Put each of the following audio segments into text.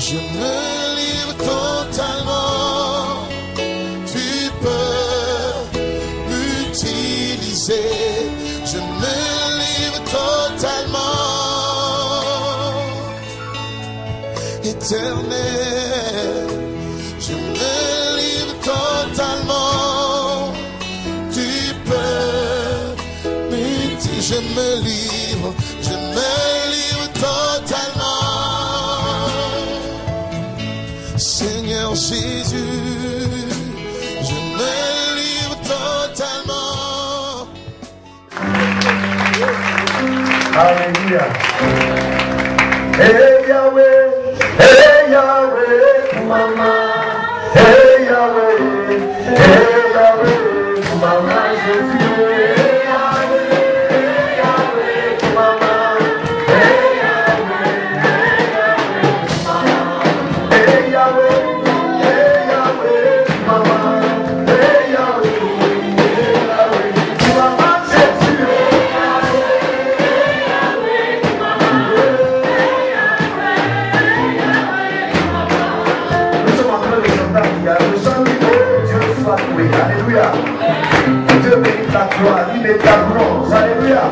Je me livre totalement. Tu peux m'utiliser. Je me livre totalement. Éternel, je me livre totalement. Tu peux m'utiliser. Je me livre totalement. Seigneur Jésus, je me livre totalement. Alléluia. Hey Yahweh, Mama. Hey Yahweh, Mama Jésus. Alléluia. Dieu mérite la gloire, il mérite la gloire. Alléluia.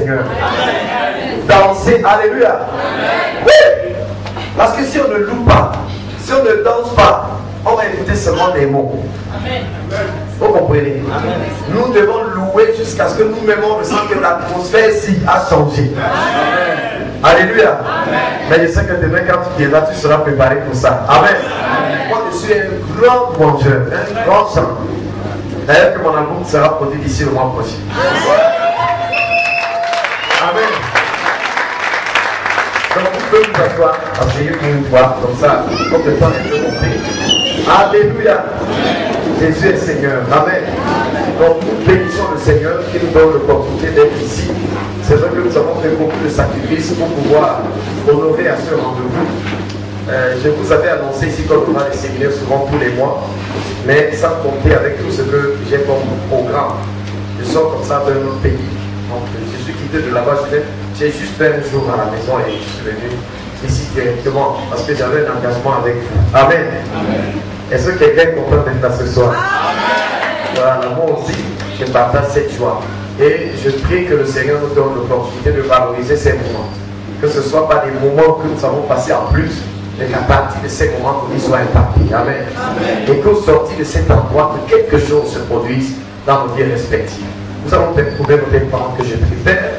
Seigneur. Danser, alléluia. Oui. Parce que si on ne loue pas, si on ne danse pas, on va écouter seulement des mots. Vous comprenez? Nous devons louer jusqu'à ce que nous-mêmes on ressent que l'atmosphère ici a changé. Alléluia. Mais je sais que demain quand tu viendras, tu seras préparé pour ça. Amen. Moi je suis un grand mangeur, un grand chant. D'ailleurs que mon album sera produit d'ici le mois prochain. Amen. Donc vous pouvez vous asseoir, asseyez pour une fois, comme ça, comme le temps est de monter. Alléluia. Jésus est Seigneur. Amen. Donc nous bénissons le Seigneur qui nous donne l'opportunité d'être ici. C'est vrai que nous avons fait beaucoup de sacrifices pour pouvoir honorer à ce rendez-vous. Je vous avais annoncé ici qu'on aura des séminaires souvent tous les mois, mais sans compter avec tout ce que j'ai comme programme. Je sors comme ça d'un autre pays. Donc je suis quitté de là-bas, j'ai juste fait un jour à la maison et je suis venu ici directement parce que j'avais un engagement avec vous. Amen. Est-ce que quelqu'un est content d'être là ce soir? Voilà, moi aussi, je partage cette joie. Et je prie que le Seigneur nous donne l'opportunité de valoriser ces moments. Que ce ne soit pas des moments que nous avons passés en plus, mais qu'à partir de ces moments, que nous soyons impactés. Amen. Et qu'au sortir de cet endroit, que quelque chose se produise dans nos vies respectives. Nous allons trouver nos parents que je prie. Père,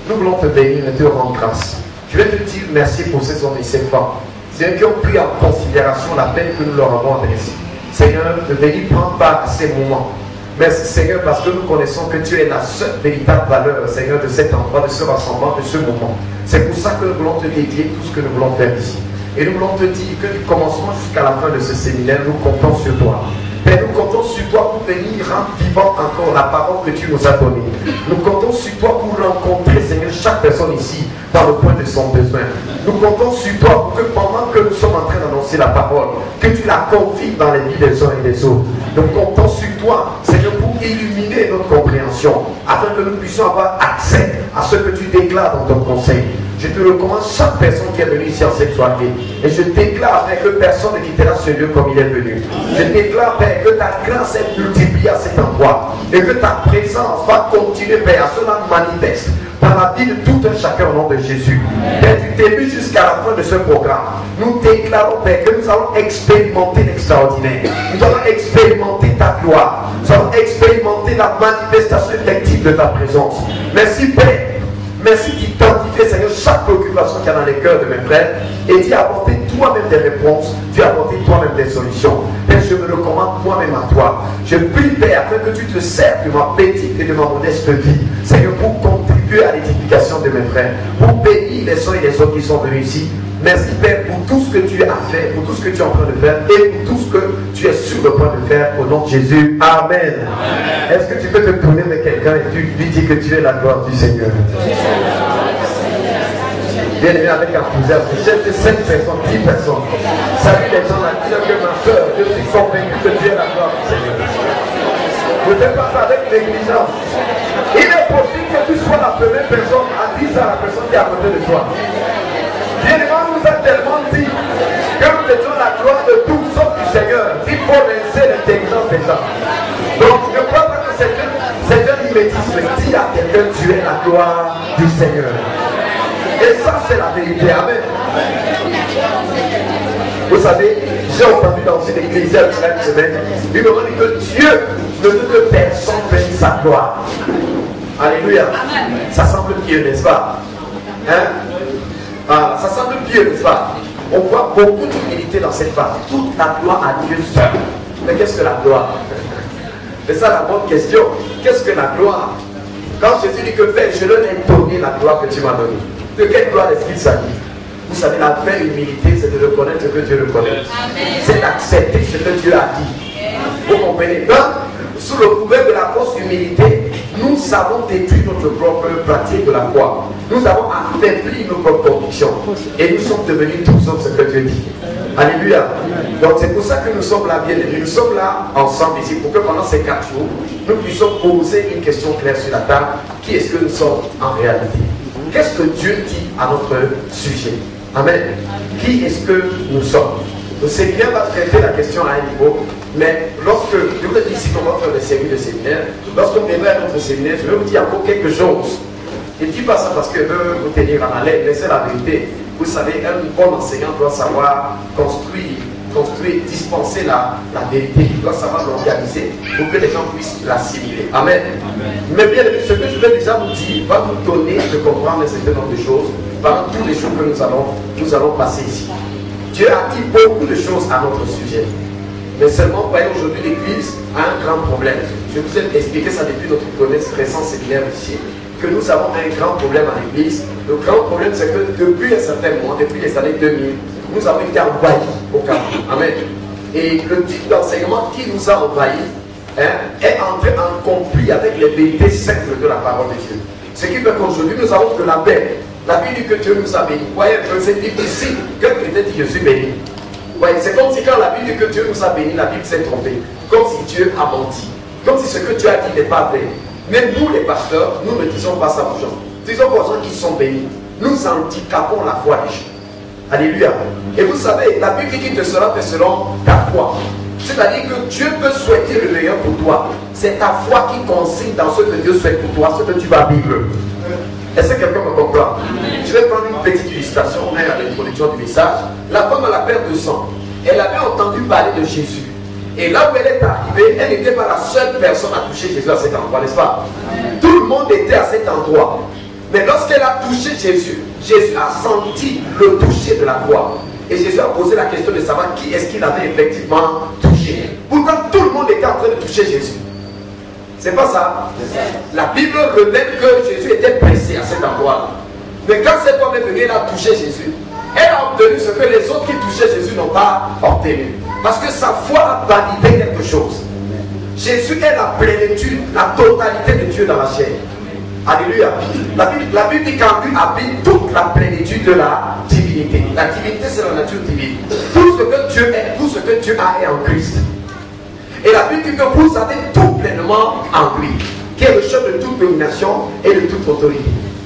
nous voulons te bénir et te rendre grâce. Je vais te dire merci pour ces hommes et ces femmes. Seigneur, qui ont pris en considération la peine que nous leur avons adressée. Seigneur, de venir prendre part à ces moments. Merci Seigneur parce que nous connaissons que tu es la seule véritable valeur, Seigneur, de cet endroit, de ce rassemblement, de ce moment. C'est pour ça que nous voulons te dédier tout ce que nous voulons faire ici. Et nous voulons te dire que du commencement jusqu'à la fin de ce séminaire, nous comptons sur toi. Père, nous comptons sur toi pour venir rendre vivant encore la parole que tu nous as donnée. Nous comptons sur toi pour rencontrer, Seigneur, chaque personne ici dans le point de son besoin. Nous comptons sur toi pour que pendant que nous sommes en train d'annoncer la parole, que tu la confies dans les vies des uns et des autres. Nous comptons sur toi, Seigneur, pour illuminer notre compréhension, afin que nous puissions avoir accès à ce que tu déclares dans ton conseil. Je te recommande chaque personne qui est venue ici en cette soirée. Et je déclare, Père, que personne ne quittera ce lieu comme il est venu. Je déclare, Père, que ta grâce est multipliée à cet endroit. Et que ta présence va continuer, Père, à cela manifeste dans la vie de tout un chacun au nom de Jésus. Père, du début jusqu'à la fin de ce programme, nous déclarons, Père, que nous allons expérimenter l'extraordinaire. Nous allons expérimenter ta gloire. Nous allons expérimenter la manifestation effective de ta présence. Merci, Père. Merci d'identifier, Seigneur, chaque préoccupation qu'il y a dans les cœurs de mes frères et d'y apporter toi-même des réponses, d'y apporter toi-même des solutions. Père, je me recommande moi-même à toi. Je prie, Père, afin que tu te serves de ma petite et de ma modeste vie, Seigneur, pour contribuer à l'édification de mes frères, pour bénir les uns et les autres qui sont venus ici. Merci, Père, pour tout ce que tu as fait, pour tout ce que tu es en train de faire et pour tout ce que tu es sur le point de faire au nom de Jésus. Amen. Est-ce que tu peux te tourner avec quelqu'un et tu lui dis que tu es la gloire du Seigneur? Bien aimé avec enthousiasme, j'ai de 5 personnes, 10 personnes. Salut les gens, la dire que ma soeur, je suis convaincu que tu es la gloire du Seigneur. Ne fais pas ça avec négligence. Il est possible que tu sois la première personne à dire ça à la personne qui est à côté de toi. Bien aimé, on nous a tellement dit que nous étions la gloire de tout sauf du Seigneur. Il faut laisser l'intelligence des gens. Donc je ne crois pas que c'est un mimétisme. Dis à quelqu'un, tu es la gloire du Seigneur. Et ça, c'est la vérité. Amen. Vous savez, j'ai entendu dans une église il y a une semaine, il me dit que Dieu ne veut que personne bénisse sa gloire. Alléluia. Ça semble pieux, n'est-ce pas? Hein? Ah, ça semble pieux, n'est-ce pas? On voit beaucoup d'humilité dans cette phrase. Toute la gloire à Dieu seul. Mais qu'est-ce que la gloire? C'est ça la bonne question. Qu'est-ce que la gloire? Quand Jésus dit que Père, je leur ai donné la gloire que tu m'as donnée. De quelle gloire est-ce qu'il s'agit? Vous savez, la vraie humilité, c'est de reconnaître ce que Dieu reconnaît. C'est d'accepter ce que Dieu a dit. Vous comprenez? Donc, sous le couvert de la fausse humilité, nous avons détruit notre propre pratique de la foi. Nous avons affaibli nos propres convictions. Et nous sommes devenus tout sauf ce que Dieu dit. Alléluia. Donc c'est pour ça que nous sommes là, bien aimés. Nous sommes là ensemble ici pour que pendant ces 4 jours, nous puissions poser une question claire sur la table. Qui est-ce que nous sommes en réalité? Qu'est-ce que Dieu dit à notre sujet? Amen. Qui est-ce que nous sommes? Le Seigneur va traiter la question à un niveau, mais lorsque, je vous ai dit ici qu'on va faire des séries de séminaires, lorsqu'on viendra à notre séminaire, je vais vous dire encore quelque chose. Je ne dis pas ça parce que veut vous tenir en haleine, mais c'est la vérité. Vous savez, un bon enseignant doit savoir construire, dispenser la vérité. Il doit savoir l'organiser pour que les gens puissent l'assimiler. Amen. Mais bien, ce que je vais déjà vous dire va vous donner de comprendre un certain nombre de choses pendant tous les jours que nous allons passer ici. Dieu a dit beaucoup de choses à notre sujet. Mais seulement, voyez, aujourd'hui, l'Église a un grand problème. Je vous ai expliqué ça depuis notre récent séminaire ici, que nous avons un grand problème à l'Église. Le grand problème, c'est que depuis un certain moment, depuis les années 2000, nous avons été envahis au Cameroun. Amen. Et le type d'enseignement qui nous a envahis est entré en conflit avec les vérités simples de la parole de Dieu. Ce qui fait qu'aujourd'hui, nous avons de la paix. La Bible dit que Dieu nous a bénis. Voyez, c'est difficile que chrétien dit je suis béni. Ouais, c'est comme si quand la Bible dit que Dieu nous a bénis, la Bible s'est trompée. Comme si Dieu a menti. Comme si ce que Dieu a dit n'est pas vrai. Mais nous, les pasteurs, nous ne disons pas ça aux gens. Disons aux gens qui sont bénis. Nous handicapons la foi des gens. Alléluia. Et vous savez, la Bible dit qu'il te sera fait selon ta foi. C'est-à-dire que Dieu peut souhaiter le meilleur pour toi. C'est ta foi qui consigne dans ce que Dieu souhaite pour toi, ce que tu vas vivre. Est-ce que quelqu'un me comprend? Je vais prendre une petite illustration à l'introduction du message. La femme à la perte de sang, elle avait entendu parler de Jésus. Et là où elle est arrivée, elle n'était pas la seule personne à toucher Jésus à cet endroit, n'est-ce pas? Tout le monde était à cet endroit. Mais lorsqu'elle a touché Jésus, Jésus a senti le toucher de la foi. Et Jésus a posé la question de savoir qui est-ce qu'il avait effectivement touché. Pourtant, tout le monde était en train de toucher Jésus. C'est pas ça? La Bible révèle que Jésus était pressé à cet endroit. Mais quand cette femme est venue, elle a touché Jésus. Elle a obtenu ce que les autres qui touchaient Jésus n'ont pas obtenu. Parce que sa foi a validé quelque chose. Jésus est la plénitude, la totalité de Dieu dans la chair. Alléluia. La Bible dit qu'en lui habite toute la plénitude de la divinité. La divinité, c'est la nature divine. Tout ce que Dieu est, tout ce que Dieu a est en Christ. Et la Bible dit que vous avez tout pleinement en lui, qui est le chef de toute domination et de toute autorité.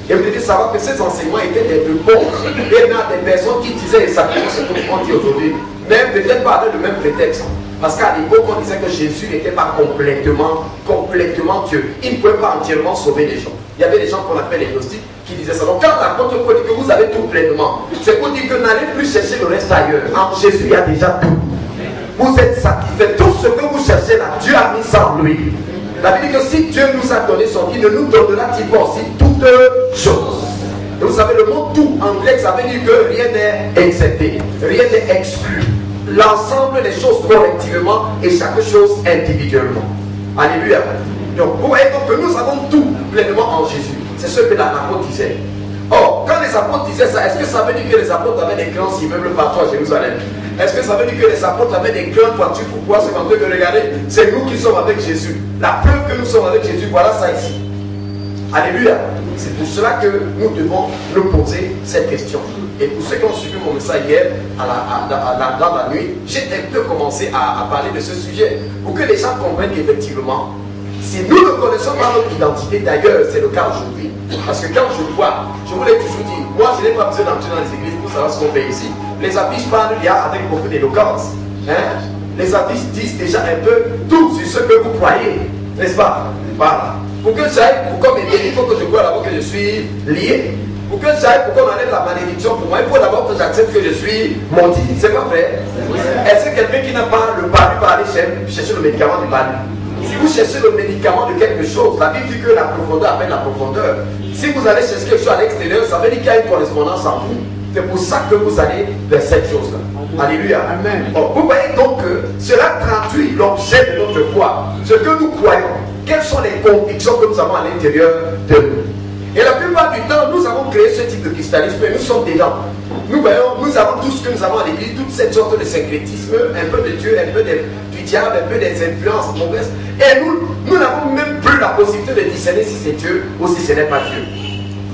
Et vous devez savoir que ces enseignements étaient des bons. Et il y a des personnes qui disaient exactement ce qu'on dit aujourd'hui, mais peut-être pas avec le même prétexte. Parce qu'à l'époque, on disait que Jésus n'était pas complètement Dieu. Il ne pouvait pas entièrement sauver les gens. Il y avait des gens qu'on appelle les gnostiques qui disaient ça. Donc quand l'apôtre Paul dit que vous avez tout pleinement, c'est pour dire que n'allez plus chercher le reste ailleurs. En Jésus, il y a déjà tout. Vous êtes satisfait. Tout ce que vous cherchez là, Dieu a mis ça en lui. La Bible dit que si Dieu nous a donné son Fils, ne nous donnera-t-il pas aussi toutes choses. Et vous savez, le mot tout en grec, ça veut dire que rien n'est excepté, rien n'est exclu. L'ensemble des choses collectivement et chaque chose individuellement. Alléluia. Donc, vous voyez donc que nous avons tout pleinement en Jésus. C'est ce que l'apôtre disait. Or, quand les apôtres disaient ça, est-ce que ça veut dire que les apôtres avaient des grands immeubles partout à Jérusalem? Est-ce que ça veut dire que les apôtres avaient des grandes voitures? Pourquoi? C'est comme que regardez, c'est nous qui sommes avec Jésus. La preuve que nous sommes avec Jésus, voilà ça ici. Alléluia. C'est pour cela que nous devons nous poser cette question. Et pour ceux qui ont suivi mon message hier, dans la nuit, j'ai un peu commencé à parler de ce sujet. Pour que les gens comprennent qu'effectivement, si nous ne connaissons pas notre identité, d'ailleurs, c'est le cas aujourd'hui. Parce que quand je vois, je vous l'ai toujours dit, moi je n'ai pas besoin d'entrer dans les églises pour savoir ce qu'on fait ici. Les affiches parlent avec beaucoup d'éloquence. Hein? Les affiches disent déjà un peu tout sur ce que vous croyez. N'est-ce pas? Voilà. Pour que j'aille, pour qu'on m'aide, il faut que je croie d'abord que je suis lié. Pour que j'aille, pour qu'on enlève la malédiction pour moi, il faut d'abord que j'accepte que je suis maudit. C'est pas vrai? Est-ce que quelqu'un qui n'a pas le palu va aller chercher le médicament du palu? Si vous cherchez le médicament de quelque chose, la Bible dit que la profondeur appelle la profondeur. Si vous allez chercher quelque chose à l'extérieur, ça veut dire qu'il y a une correspondance en vous. C'est pour ça que vous allez vers cette chose-là. Alléluia. Amen. Bon, vous voyez donc que cela traduit l'objet de notre foi. Ce que nous croyons. Quelles sont les convictions que nous avons à l'intérieur de nous. Et la plupart du temps, nous avons créé ce type de christianisme et nous sommes dedans. Nous voyons, nous avons tout ce que nous avons à l'église, toute cette sorte de syncrétisme, un peu de Dieu, un peu du diable, un peu des influences mauvaises. Et nous n'avons même plus la possibilité de discerner si c'est Dieu ou si ce n'est pas Dieu.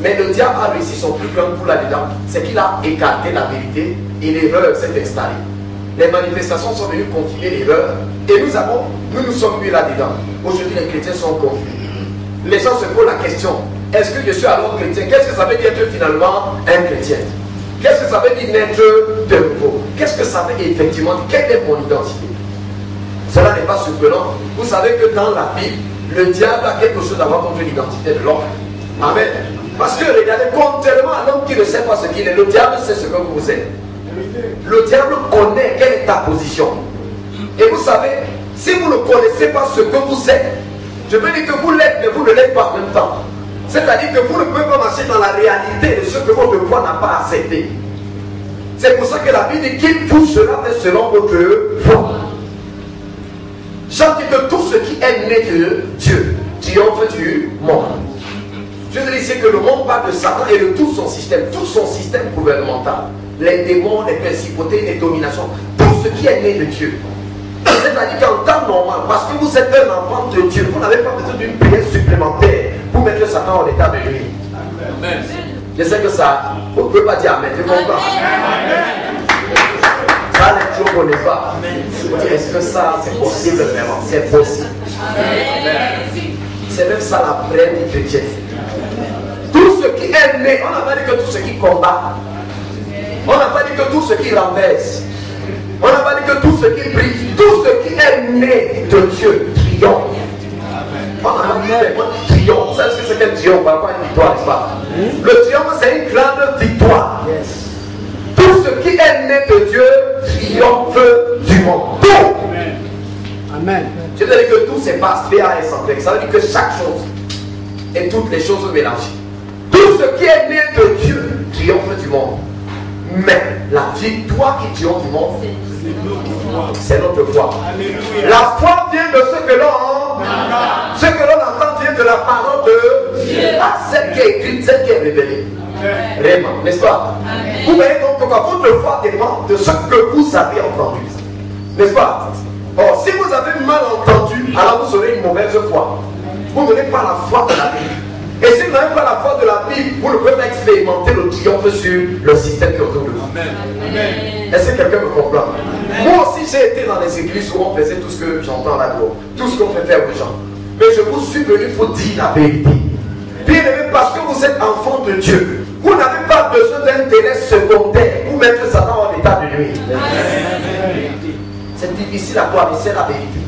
Mais le diable a réussi son plus grand coup là-dedans, c'est qu'il a écarté la vérité et l'erreur s'est installée. Les manifestations sont venues confirmer l'erreur et nous sommes mis là-dedans. Aujourd'hui, les chrétiens sont confus. Les gens se posent la question, est-ce que je suis alors chrétien? Qu'est-ce que ça veut dire être finalement un chrétien? Qu'est-ce que ça veut dire naître de nouveau? Qu'est-ce que ça veut dire effectivement? Quelle est mon identité? Cela n'est pas surprenant. Vous savez que dans la Bible, le diable a quelque chose à voir contre l'identité de l'homme. Amen. Parce que regardez, contrairement à l'homme qui ne sait pas ce qu'il est, le diable sait ce que vous êtes. Le diable connaît quelle est ta position. Et vous savez, si vous ne connaissez pas ce que vous êtes, je veux dire que vous l'êtes, mais vous ne l'êtes pas en même temps. C'est-à-dire que vous ne pouvez pas marcher dans la réalité de ce que votre foi n'a pas accepté. C'est pour ça que la Bible dit qu'il vous sera fait selon votre foi. Jean dit que tout ce qui est né de Dieu triomphe du monde. Je veux dire ici que le monde parle de Satan et de tout son système gouvernemental. Les démons, les principautés, les dominations, tout ce qui est né de Dieu. C'est-à-dire qu'en temps normal, parce que vous êtes un enfant de Dieu, vous n'avez pas besoin d'une prière supplémentaire pour mettre Satan en état de nuit. Amen. Je sais que ça, vous ne pouvez pas dire Amen, je comprends. Ça, les gens ne connaissent pas. Vous dites, est-ce que ça, c'est possible vraiment? C'est possible. C'est même ça la prière chrétienne. Tout ce qui est né, on n'a pas dit que tout ce qui combat. On n'a pas dit que tout ce qui renverse. On n'a pas dit que tout ce qui brille. Tout ce qui est né de Dieu triomphe. On n'a pas dit triomphe. Vous savez ce que c'est qu'un triomphe par rapport à une victoire, n'est-ce pas? Le triomphe, c'est une grande victoire. Tout ce qui est né de Dieu triomphe du monde. Tout. Amen. Je veux dire que tout c'est pas PAS en fait. Ça veut dire que chaque chose et toutes les choses mélangées. Tout ce qui est né de Dieu triomphe du monde. Mais la victoire qui triomphe du monde, c'est notre foi. La foi vient de ce que l'on entend vient de la parole de Dieu. Pas celle qui est écrite, celle qui est révélée. Vraiment, n'est-ce pas? Vous voyez donc que votre foi dépend de ce que vous avez entendu. N'est-ce pas? Or, si vous avez mal entendu, alors vous aurez une mauvaise foi. Vous n'avez pas la foi de la Bible. Et si vous n'avez pas la foi de la Bible, vous ne pouvez pas expérimenter le triomphe sur le système qui est autour de vous. Est-ce que quelqu'un me comprend? Moi aussi, j'ai été dans les églises où on faisait tout ce que j'entends là-dedans, tout ce qu'on fait faire aux gens. Mais je vous suis venu pour dire la vérité. Bien aimé, parce que vous êtes enfant de Dieu, vous n'avez pas besoin d'intérêt secondaire pour mettre Satan en état de nuit. C'est difficile à croire, mais c'est la vérité.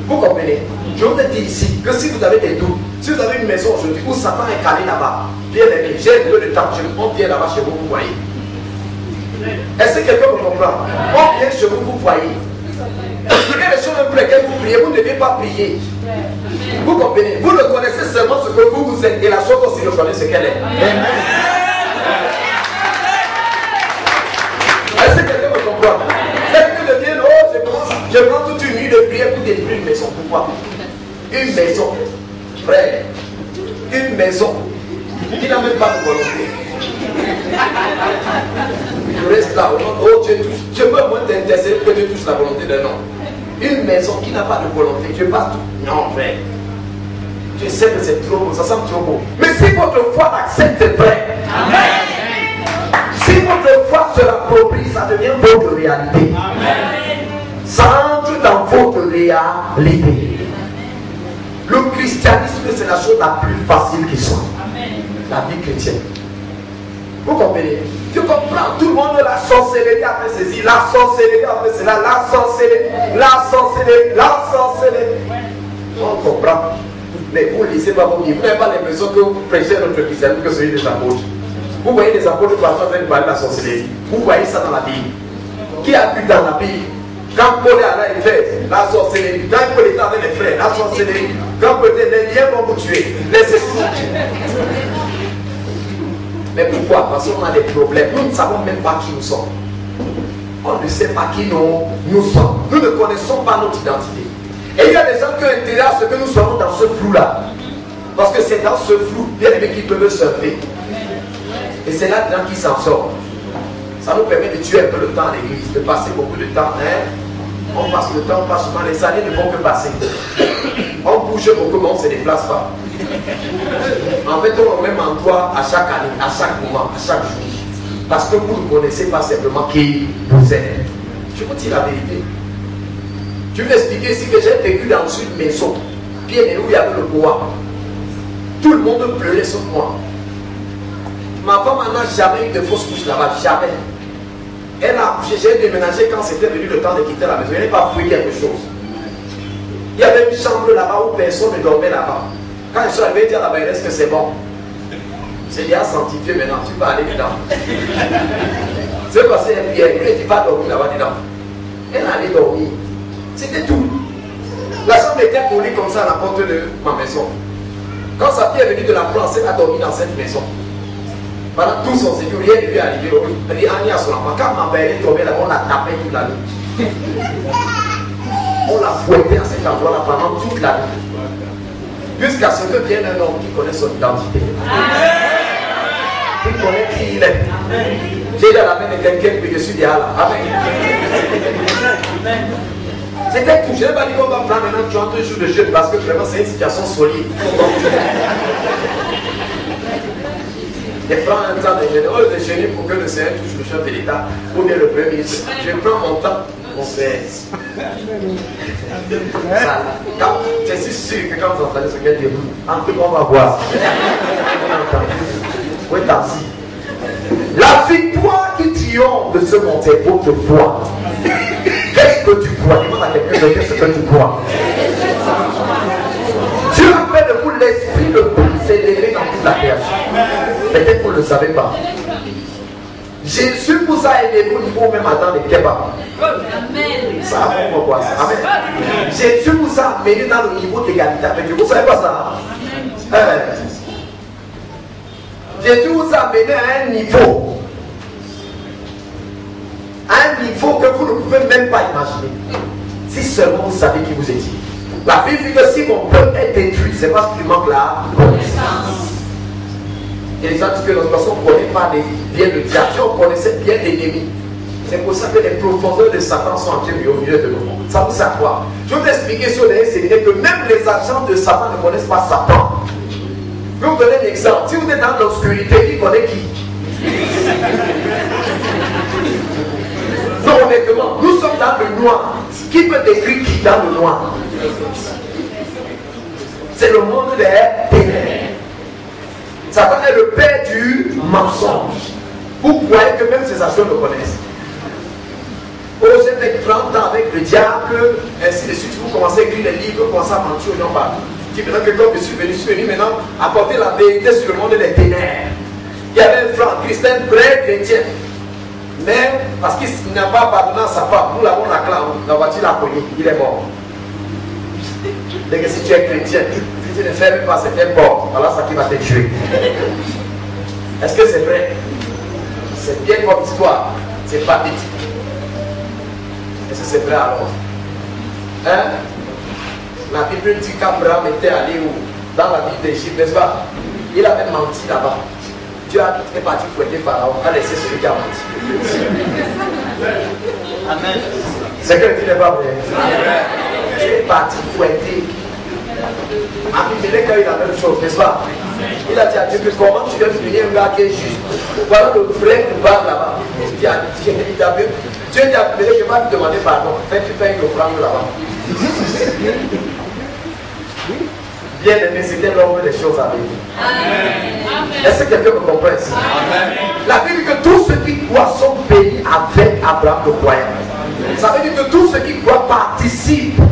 Vous comprenez? Je vous ai dit ici que si vous avez des doutes, si vous avez une maison aujourd'hui où Satan est calé là-bas, bien aimé, j'ai un peu de temps, on vient là-bas chez vous, vous voyez. Est-ce que quelqu'un me comprend? On vient chez vous, vous voyez. Il y a des choses pour lesquelles vous priez, vous ne devez pas prier. Vous comprenez? Vous ne connaissez seulement ce que vous êtes et la chose aussi ne connaît ce qu'elle est. Est-ce que quelqu'un me comprend? Quelqu'un de dire, oh, je prends toute une nuit de prière pour détruire une maison. Pourquoi? Une maison, frère, une maison qui n'a même pas de volonté. Je reste là, oh Dieu touche. Je peux au moins t'intercéder que Dieu touche la volonté d'un homme. Une maison qui n'a pas de volonté, Dieu passe tout. Non, frère. Je sais que c'est trop beau, ça semble trop beau. Mais si votre foi accepte vrai, amen. Si votre foi se l'approprie, ça devient votre réalité. Amen. Ça entre dans votre réalité. Le christianisme, c'est la chose la plus facile qui soit. Amen. La vie chrétienne. Vous comprenez? Je comprends, tout le monde la sorcellerie a fait ceci, la sorcellerie a fait cela, la sorcellerie. On comprend. Mais vous ne lisez pas vos livres. Vous n'avez pas l'impression que vous prêchez notre christianisme que celui des apôtres. Vous voyez des apôtres qui sont en train de parler de la sorcellerie. Vous voyez ça dans la Bible. Qui a vu dans la Bible? Quand Paul est allé à Éphèse, la sorcellerie. Quand Paul était avec les frères, la sorcellerie. Quand Paul était, les liens vont vous tuer. Les esprits. Mais pourquoi? Parce qu'on a des problèmes. Nous ne savons même pas qui nous sommes. On ne sait pas qui nous sommes. Nous ne connaissons pas notre identité. Et il y a des gens qui ont intérêt à ce que nous soyons dans ce flou-là. Parce que c'est dans ce flou, bien aimé, qu'ils peuvent surfer. Et c'est là-dedans qu'ils s'en sortent. Ça nous permet de tuer un peu le temps à l'église, de passer beaucoup de temps. On passe le temps, on passe souvent, les années ne vont que passer. On bouge beaucoup, mais on ne se déplace pas. En fait, on a le même endroit à chaque année, à chaque moment, à chaque jour. Parce que vous ne connaissez pas simplement qui vous êtes. Je vous dis la vérité. Je vais expliquer ici que j'ai vécu dans une maison, bien où il y avait le bois. Tout le monde pleurait sauf moi. Ma femme n'a jamais eu de fausse couche là-bas, jamais. Elle a accouché, j'ai déménagé quand c'était venu le temps de quitter la maison. Elle n'est pas fouillé quelque chose. Il y avait une chambre là-bas où personne ne dormait là-bas. Quand je suis arrivé, dire là-bas, est-ce que c'est bon? C'est déjà sanctifié maintenant, tu vas aller dedans. C'est passé un prière, et tu vas dormir là-bas dedans. Elle allait dormir. C'était tout. La chambre était collée comme ça à la porte de ma maison. Quand sa fille est venue de la France, elle a dormi dans cette maison. Pendant tout son séjour, rien ne lui est arrivé. Rien n'y a son enfant. Quand ma mère est tombée là, on l'a tapé toute la nuit. On l'a fouetté à cet endroit-là pendant toute la nuit. Jusqu'à ce que vienne un homme qui connaît son identité. Qui connaît qui il est. J'ai dans la main de quelqu'un que je suis déjà là. Amen. C'était tout. Je n'ai pas dit qu'on va prendre maintenant 30 jours de jeûne parce que vraiment c'est une situation solide. Je prends un temps de jeûner. Au lieu de jeûner pour que le Seigneur touche le chef de l'État ou bien le Premier ministre, je prends mon temps, mon Père. Je suis sûr que quand vous entendez ce qu'elle dit, en tout cas on va voir. Oui, merci. La victoire qui triomphe de ce monde, c'est votre foi. Qu'est-ce que tu crois? Demande à quelqu'un, qu'est-ce que tu crois? Dieu a fait de vous l'esprit le plus céléré dans toute la création. Peut-être que vous ne le savez pas. Jésus vous a élevé au niveau même dans les kebabs. Ça a quoi ça? Amen. Jésus vous a amené dans le niveau d'égalité avec Dieu. Vous ne savez pas ça? Jésus vous a amené à un niveau. Un niveau que vous ne pouvez même pas imaginer. Si seulement vous savez qui vous étiez. La Bible dit que si mon peuple est détruit, c'est parce qu'il manque la connaissance. Et les gens disent que notre personne ne connaît pas bien le diable. Si on connaissait bien l'ennemi, c'est pour ça que les profondeurs de Satan sont en train de au milieu de nous. Ça vous sert quoi? Je vais vous expliquer sur les séminaires que même les agents de Satan ne connaissent pas Satan. Je vais vous donner un exemple. Si vous êtes dans l'obscurité, qui connaît qui? Non, honnêtement, nous sommes dans le noir. Qui peut décrire qui dans le noir? C'est le monde des ténèbres. Satan est le père du mensonge. Vous voyez que même ses actions le connaissent. Oh, j'ai fait 30 ans avec le diable, ainsi de suite. Vous commencez à écrire des livres, vous commencez à mentir aux gens partout. Qui maintenant que comme je suis venu maintenant apporter la vérité sur le monde des ténèbres. Il y avait un frère Christian très chrétien. Mais parce qu'il n'a pas pardonné à sa femme, nous l'avons la clame, la voiture l'a cogné, il est mort. Dès que si tu es chrétien, si tu ne fais même pas cette porte, voilà ça qui va te tuer. Est-ce que c'est vrai? C'est bien comme histoire, c'est pathétique. Est-ce que c'est vrai alors? Hein? La Bible dit qu'Abraham était allé où? Dans la ville d'Égypte, n'est-ce pas? Il avait menti là-bas. Dieu est parti fouetter Pharaon, a laissé celui qui a menti. Amen. C'est que le dit n'est pas vrai. Dieu est parti fouetter. Abimelech a eu la même chose, n'est-ce pas? Il a dit à Dieu que comment tu veux finir un gars qui est juste? Voilà le vrai coupable là-bas. Dieu dit à Abimelech, je vais lui demander pardon. Fais tu payes une offrande là-bas. Bien aimé, c'était l'ordre des choses à venir. Est-ce que quelqu'un me comprend ici? La Bible dit que tous ceux qui croient sont bénis avec Abraham le croyant. Ça veut dire que tous ceux qui croient participent,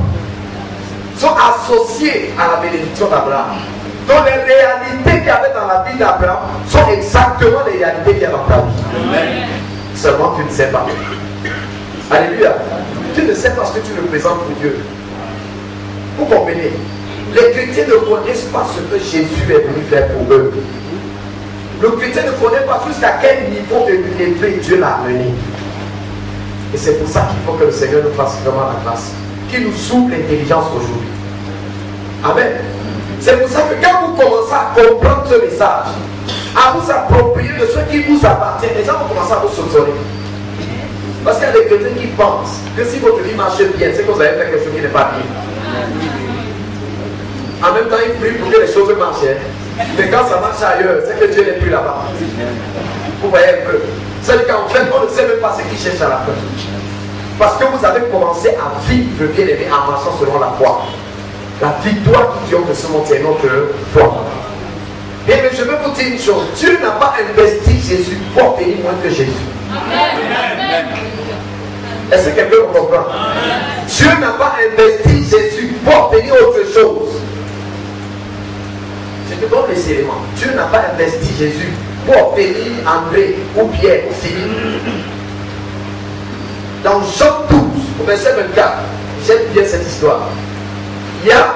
sont associés à la bénédiction d'Abraham. Donc les réalités qu'il y avait dans la vie d'Abraham sont exactement les réalités qu'il y a dans ta vie. Seulement tu ne sais pas. Alléluia. Tu ne sais pas ce que tu représentes pour Dieu. Vous comprenez? Les chrétiens ne connaissent pas ce que Jésus est venu faire pour eux. Le chrétien ne connaît pas jusqu'à quel niveau élevé Dieu l'a amené. Et c'est pour ça qu'il faut que le Seigneur nous fasse vraiment la grâce, qu'il nous ouvre l'intelligence aujourd'hui. Amen. C'est pour ça que quand vous commencez à comprendre ce message, à vous approprier de ce qui vous appartient, les gens vont commencer à vous soupçonner. Parce qu'il y a des chrétiens qui pensent que si votre vie marche bien, c'est que vous avez fait quelque chose qui n'est pas bien. En même temps, ils prient pour que les choses marchent. Mais quand ça marche ailleurs, c'est que Dieu n'est plus là-bas. Vous voyez un peu. C'est qu'en fait, on ne sait même pas ce qu'il cherche à la fin. Parce que vous avez commencé à vivre, bien aimé, en marchant selon la foi. La victoire qui triomphe de ce monde, c'est notre foi. Et mais je veux vous dire une chose. Dieu n'a pas investi Jésus pour payer moins que Jésus. Amen. Est-ce que quelqu'un me comprend? Dieu n'a pas investi Jésus pour payer autre chose. je te donne les éléments. Dieu n'a pas investi Jésus pour bénir André ou Pierre ou Philippe. Dans Jean 12, au verset 24, j'aime bien cette histoire. Il y a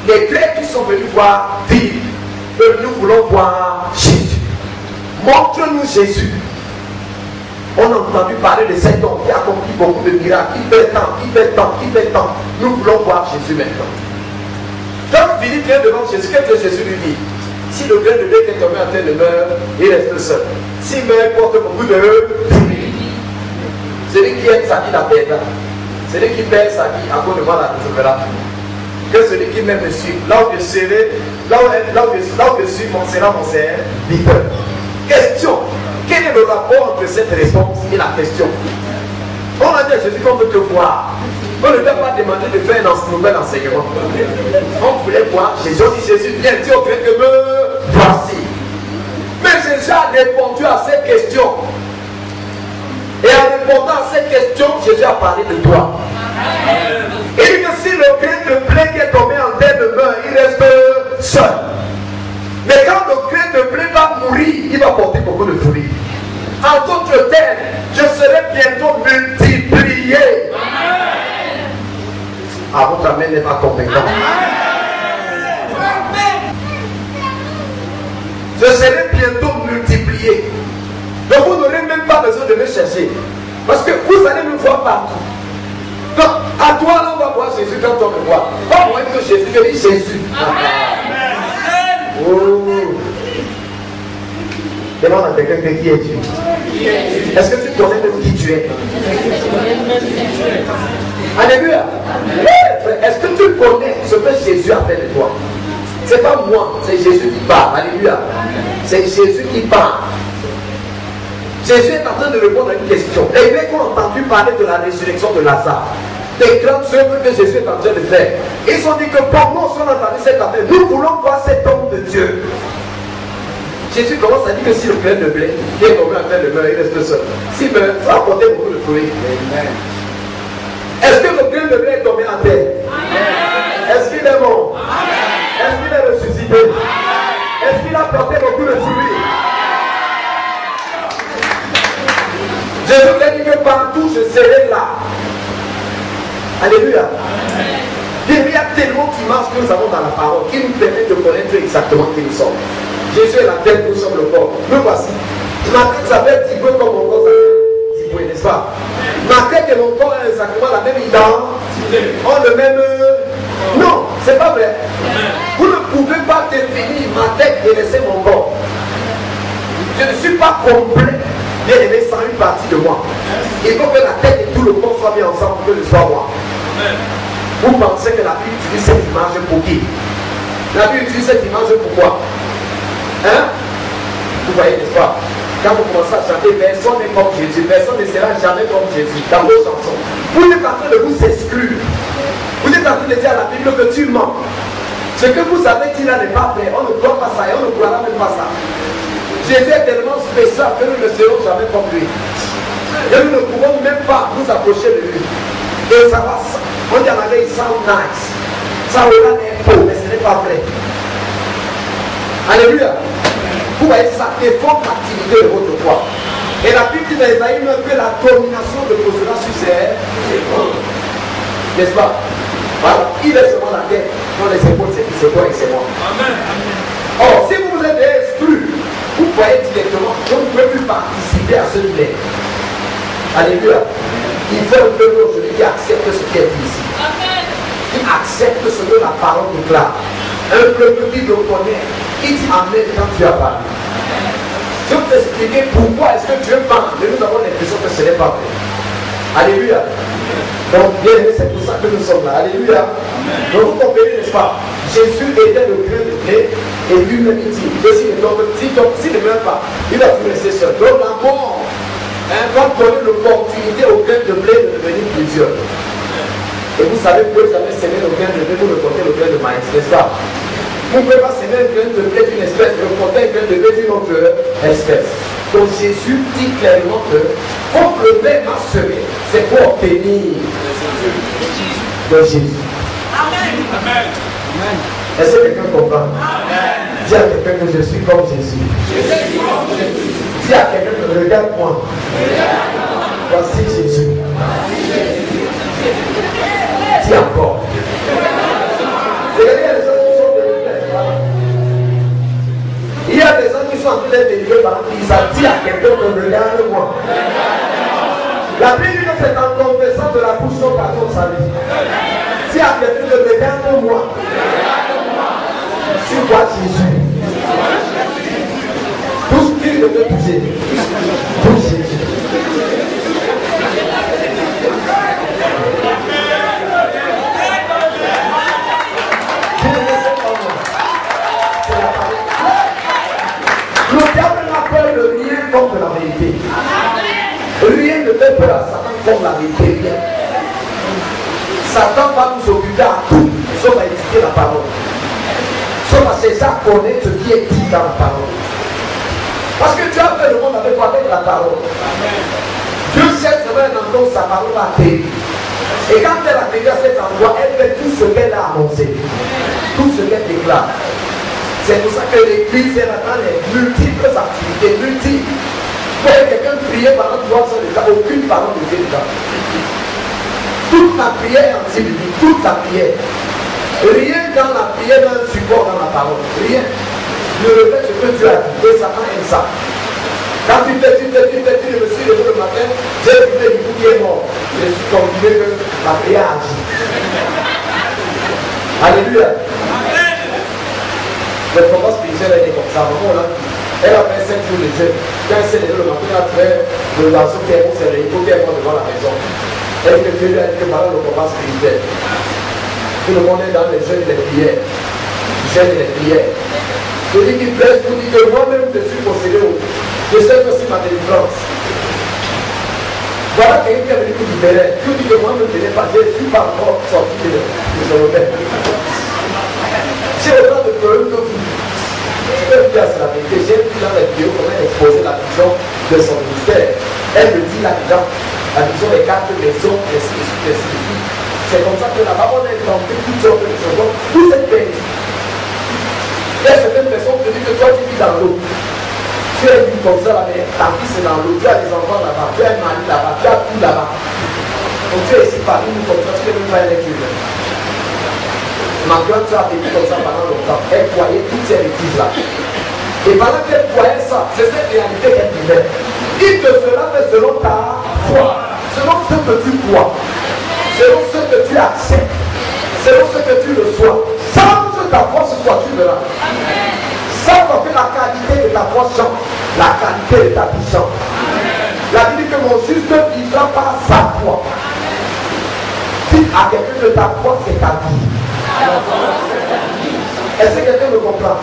les Grecs qui sont venus voir Philippe. Nous voulons voir Jésus. Montre-nous Jésus. On a entendu parler de cet homme qui a accompli beaucoup de miracles. Il fait tant. Nous voulons voir Jésus maintenant. Donc Philippe vient devant Jésus. Qu'est-ce que Jésus lui dit? Si le grain de blé qui est tombé en terre demeure, il reste seul. S'il meurt, porte beaucoup de fruits. Celui qui aime sa vie la perdra. Celui qui perd sa vie à cause de moi la retrouvera. Que celui qui m'aime me suit. Là où je serai, là où je suis, mon sera mon serviteur. Question. Quel est le rapport entre cette réponse et la question? On a dit à Jésus qu'on veut te voir. On ne t'a pas demandé de faire un nouvel enseignement. On voulait voir Jésus. On dit Jésus, viens, dis au grec que me voici. Mais Jésus a répondu à cette question. Et en répondant à cette question, Jésus a parlé de toi. Il dit que si le grain de blé qui est tombé en terre demeure, il reste seul. Mais quand le grain de blé va mourir, il va porter beaucoup de fruits. En d'autres termes, je serai bientôt multiplié. Ah, votre amen n'est pas compétent. Je serai bientôt multiplié. Donc vous n'aurez même pas besoin de me chercher. Parce que vous allez me voir partout. Donc, à toi, là, on va voir Jésus quand on me voit. Pas moi que Jésus, je dis Jésus. Oh. Demande à quelqu'un qui es-tu. Est-ce que tu connais même qui tu es? Alléluia. Est-ce que tu connais ce que Jésus a fait de toi? C'est pas moi, c'est Jésus qui parle. Alléluia. C'est Jésus qui parle. Jésus est en train de répondre à une question. Les Grecs ont entendu parler de la résurrection de Lazare, des grandes œuvres que Jésus est en train de faire. Ils ont dit que pendant qu'on a entendu cette affaire, nous voulons voir cet homme de Dieu. Jésus commence à dire que si le grain de blé qui est tombé en terre de meurtre, il reste seul. S'il meurt, ça va apporter beaucoup de fruits. Est-ce que le grain de blé est tombé en terre? Est-ce qu'il est mort? Est-ce qu'il est ressuscité? Est-ce qu'il a porté beaucoup de fruits? Jésus a dit que partout je serai là. Alléluia. Il y a tellement d'images que nous avons dans la parole qui nous permettent de connaître exactement qui nous sommes. Jésus est la tête, nous sommes le corps. Me voici. Ma tête s'appelle Diboué comme mon corps s'appelle Diboué, n'est-ce pas? Ma tête et mon corps ont exactement la même identité. Ont le même... Non, c'est pas vrai. Vous ne pouvez pas définir ma tête et laisser mon corps. Je ne suis pas complet. Bien aimé sans une partie de moi. Il faut que la tête et tout le corps soient bien ensemble pour que je sois moi. Vous pensez que la Bible utilise cette image pour qui? La Bible utilise cette image pourquoi? Hein? Vous voyez, n'est-ce pas? Quand vous commencez à chanter, personne n'est comme Jésus, personne ne sera jamais comme Jésus dans vos chansons. Vous êtes en train de vous exclure. Vous êtes en train de dire à la Bible que tu mens. Ce que vous avez dit là n'est pas vrai. On ne croit pas ça et on ne croira même pas ça. Jésus est tellement spécial que nous ne serons jamais comme lui. Et nous ne pouvons même pas nous approcher de lui. Et ça va, on dit en anglais, it sound nice. Ça aura l'air beau, mais ce n'est pas vrai. Alléluia. Vous voyez, ça déforme l'activité de votre foi. Et la Bible dit dans Isaïe que la domination de posera sur ses épaules. N'est-ce pas? Voilà. Il est seulement la tête. Dans les épaules, c'est toi et c'est moi. Amen. Or, si vous vous êtes exclu, vous voyez directement que vous ne pouvez plus participer à ce qu'il est. Alléluia. Il faut un peuple aujourd'hui qui accepte ce qui est ici. Amen. Qui accepte ce que la parole déclare. Un peuple qui le connaît, qui dit Amen quand tu as parlé. Je vais vous expliquer pourquoi est-ce que Dieu parle, mais nous avons l'impression que ce n'est pas vrai. Alléluia. Donc, bien aimé, c'est pour ça que nous sommes là. Alléluia. Donc, vous comprenez, n'est-ce pas? Jésus était le grain de blé et lui-même il dit s'il ne meurt pas, il va plus rester seul. Donc, la mort va donner l'opportunité au grain de blé de devenir plusieurs. Et vous savez, vous ne pouvez jamais s'aimer le grain de blé pour reporter le grain de maïs, n'est-ce pas? Vous ne pouvez pas s'aimer le grain de blé d'une espèce et reporter le grain de blé d'une autre espèce. Donc Jésus dit clairement que comme le blé m'a semé, c'est pour obtenir de Jésus. Amen. Est-ce que quelqu'un comprend? Amen. Dis à quelqu'un que je suis comme Jésus. Dis à quelqu'un que regarde-moi. Voici Jésus. Dis encore. Regardez les gens qui sont délivrés. Il y a des gens qui sont en train d'être délivrés par qui ça dit à quelqu'un que regarde-moi. La Bible dit que c'est en confessant de la bouche son pardon de sa vie. Dis à quelqu'un que regarde-moi. Tu vois Jésus. Tout ce qui ne peut toucher. Touche Jésus. Le diable n'a peur de rien comme de la vérité. Rien ne fait peur à Satan comme la vérité. Rien. Satan va nous occuper à tout, sauf à étudier la parole. Sauf à chercher à connaître ce qui est dit dans la parole. Parce que Dieu a fait le monde avec quoi? Avec la parole. Dieu cherche seulement un endroit où sa parole va atterrir. Et quand elle atterrit à cet endroit, elle fait tout ce qu'elle a annoncé. Tout ce qu'elle déclare. C'est pour ça que l'église est maintenant les multiples activités, multiples. Vous voyez quelqu'un prier pendant 3 heures de temps, aucune parole de Dieu dedans. Toute la prière est anti-biblique, toute la prière. Rien dans la prière n'a un support dans la parole. Rien. Ne répète ce que Dieu a dit. Et Satan aime ça. Quand tu fais, je me suis levé le matin, j'ai vu le coup qui est mort. Je suis convié que la prière agit. Alléluia. Le combat spirituel est comme ça. Elle a fait 5 jours de jeûne. Quand elle s'est levée le matin, elle a fait le garçon qui est mort, c'est le héros qui est mort devant la maison. Elle dit que Dieu lui a dit que pendant le combat spirituel, tout le monde est dans les jeûnes et les prières. Jeûnes et les prières. Celui qui blesse vous dit que moi-même je suis possédé. Je sais aussi ma délivrance. Voilà quelqu'un qui est venu vous libérer. Tout dit que moi-même je n'ai pas. Je ne suis pas encore sorti de ce remède. J'ai autant de problèmes que vous. Je peux vous dire c'est la vérité. J'ai vu dans les vidéos comment elle exposait la vision de son ministère. Elle me dit là-dedans, la vision des 4 maisons, ainsi de suite. C'est comme ça que la parole est entrée toutes sortes de choses. Tout est béni. Il y a certaines personnes qui disent que toi tu vis dans l'eau. Tu es vu comme ça, mais ta vie c'est dans l'eau. Tu as des enfants là-bas, tu as un mari là-bas, tu as tout là-bas. Donc tu es ici parmi nous comme ça, tu ne peux même pas être humain. Maintenant tu as vécu comme ça pendant longtemps. Elle voyait toutes ces bêtises-là. Et pendant qu'elle voyait ça, c'est cette réalité qu'elle vivait. Il te fera mais selon ta foi, selon ce que tu crois, selon ce que tu acceptes, selon ce que tu reçois. Sans que ta foi ce soit tu verras. Sans que la qualité de ta foi change, la qualité de ta vie change. La Bible dit que mon juste vivra par sa foi. Si à quelqu'un de ta foi, c'est ta vie. Est-ce que quelqu'un me comprend?